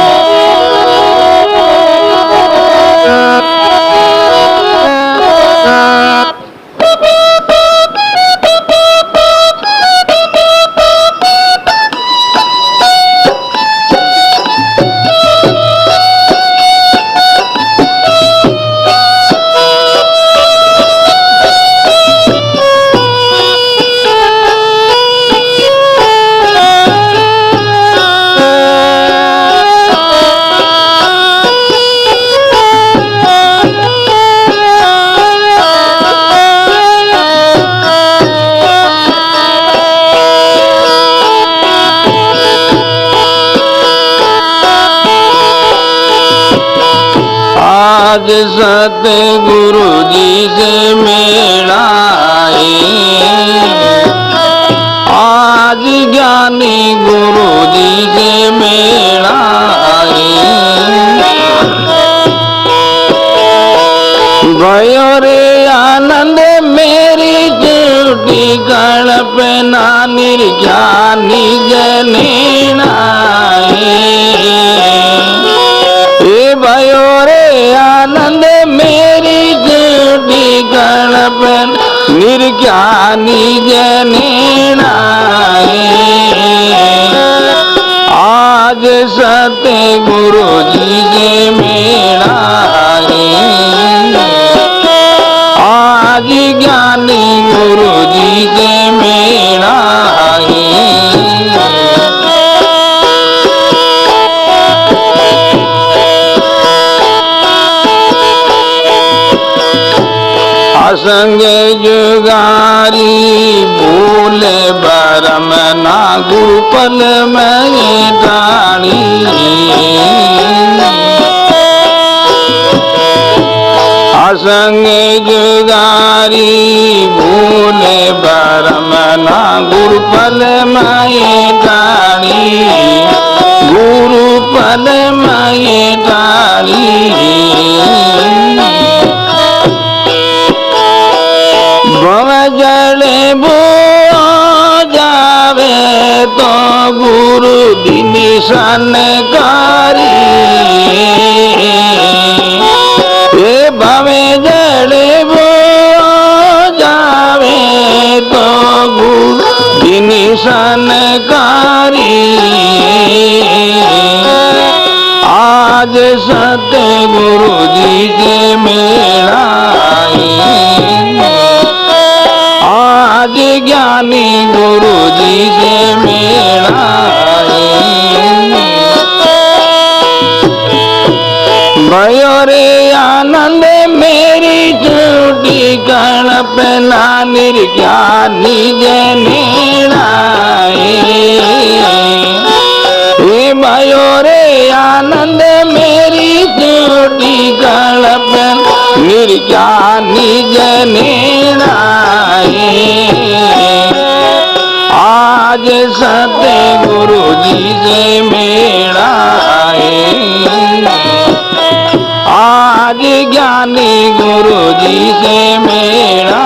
आज सतगुरु जी से मेला आज ज्ञानी गुरु जी से मेला भयो रे आनंद मेरी झूठी कल्पना निर्ज्ञानी जनेना भयो रे आनंद मेरी झूठी कल्पना निर्ज्ञानी जनेना आज सत्य गुरु जी से मेला आज ज्ञानी गुरु जी से मेला असंग जुगारी भूले बरम ना गुरुपल में टाणी असंग जुगारी भूले बरम ना गुरुपल में टाणी गुरुपल में टाणी भव जड़े बो जावे तो गुरु दिनी सनकारी ये भवे जड़े बो जावे तो गुरु दिनी सनकारी आज सत्य गुरु जी से मेला आज ज्ञानी गुरु जी से मेला भयो रे आनंद मेरी झूठी कल्पना निर्ज्ञानी जनेना भयो रे आनंद मेरी झूठी कल्पना निर्ज्ञानी जनेना आज सत्य गुरु जी से मेला आज ज्ञानी गुरु जी से मेला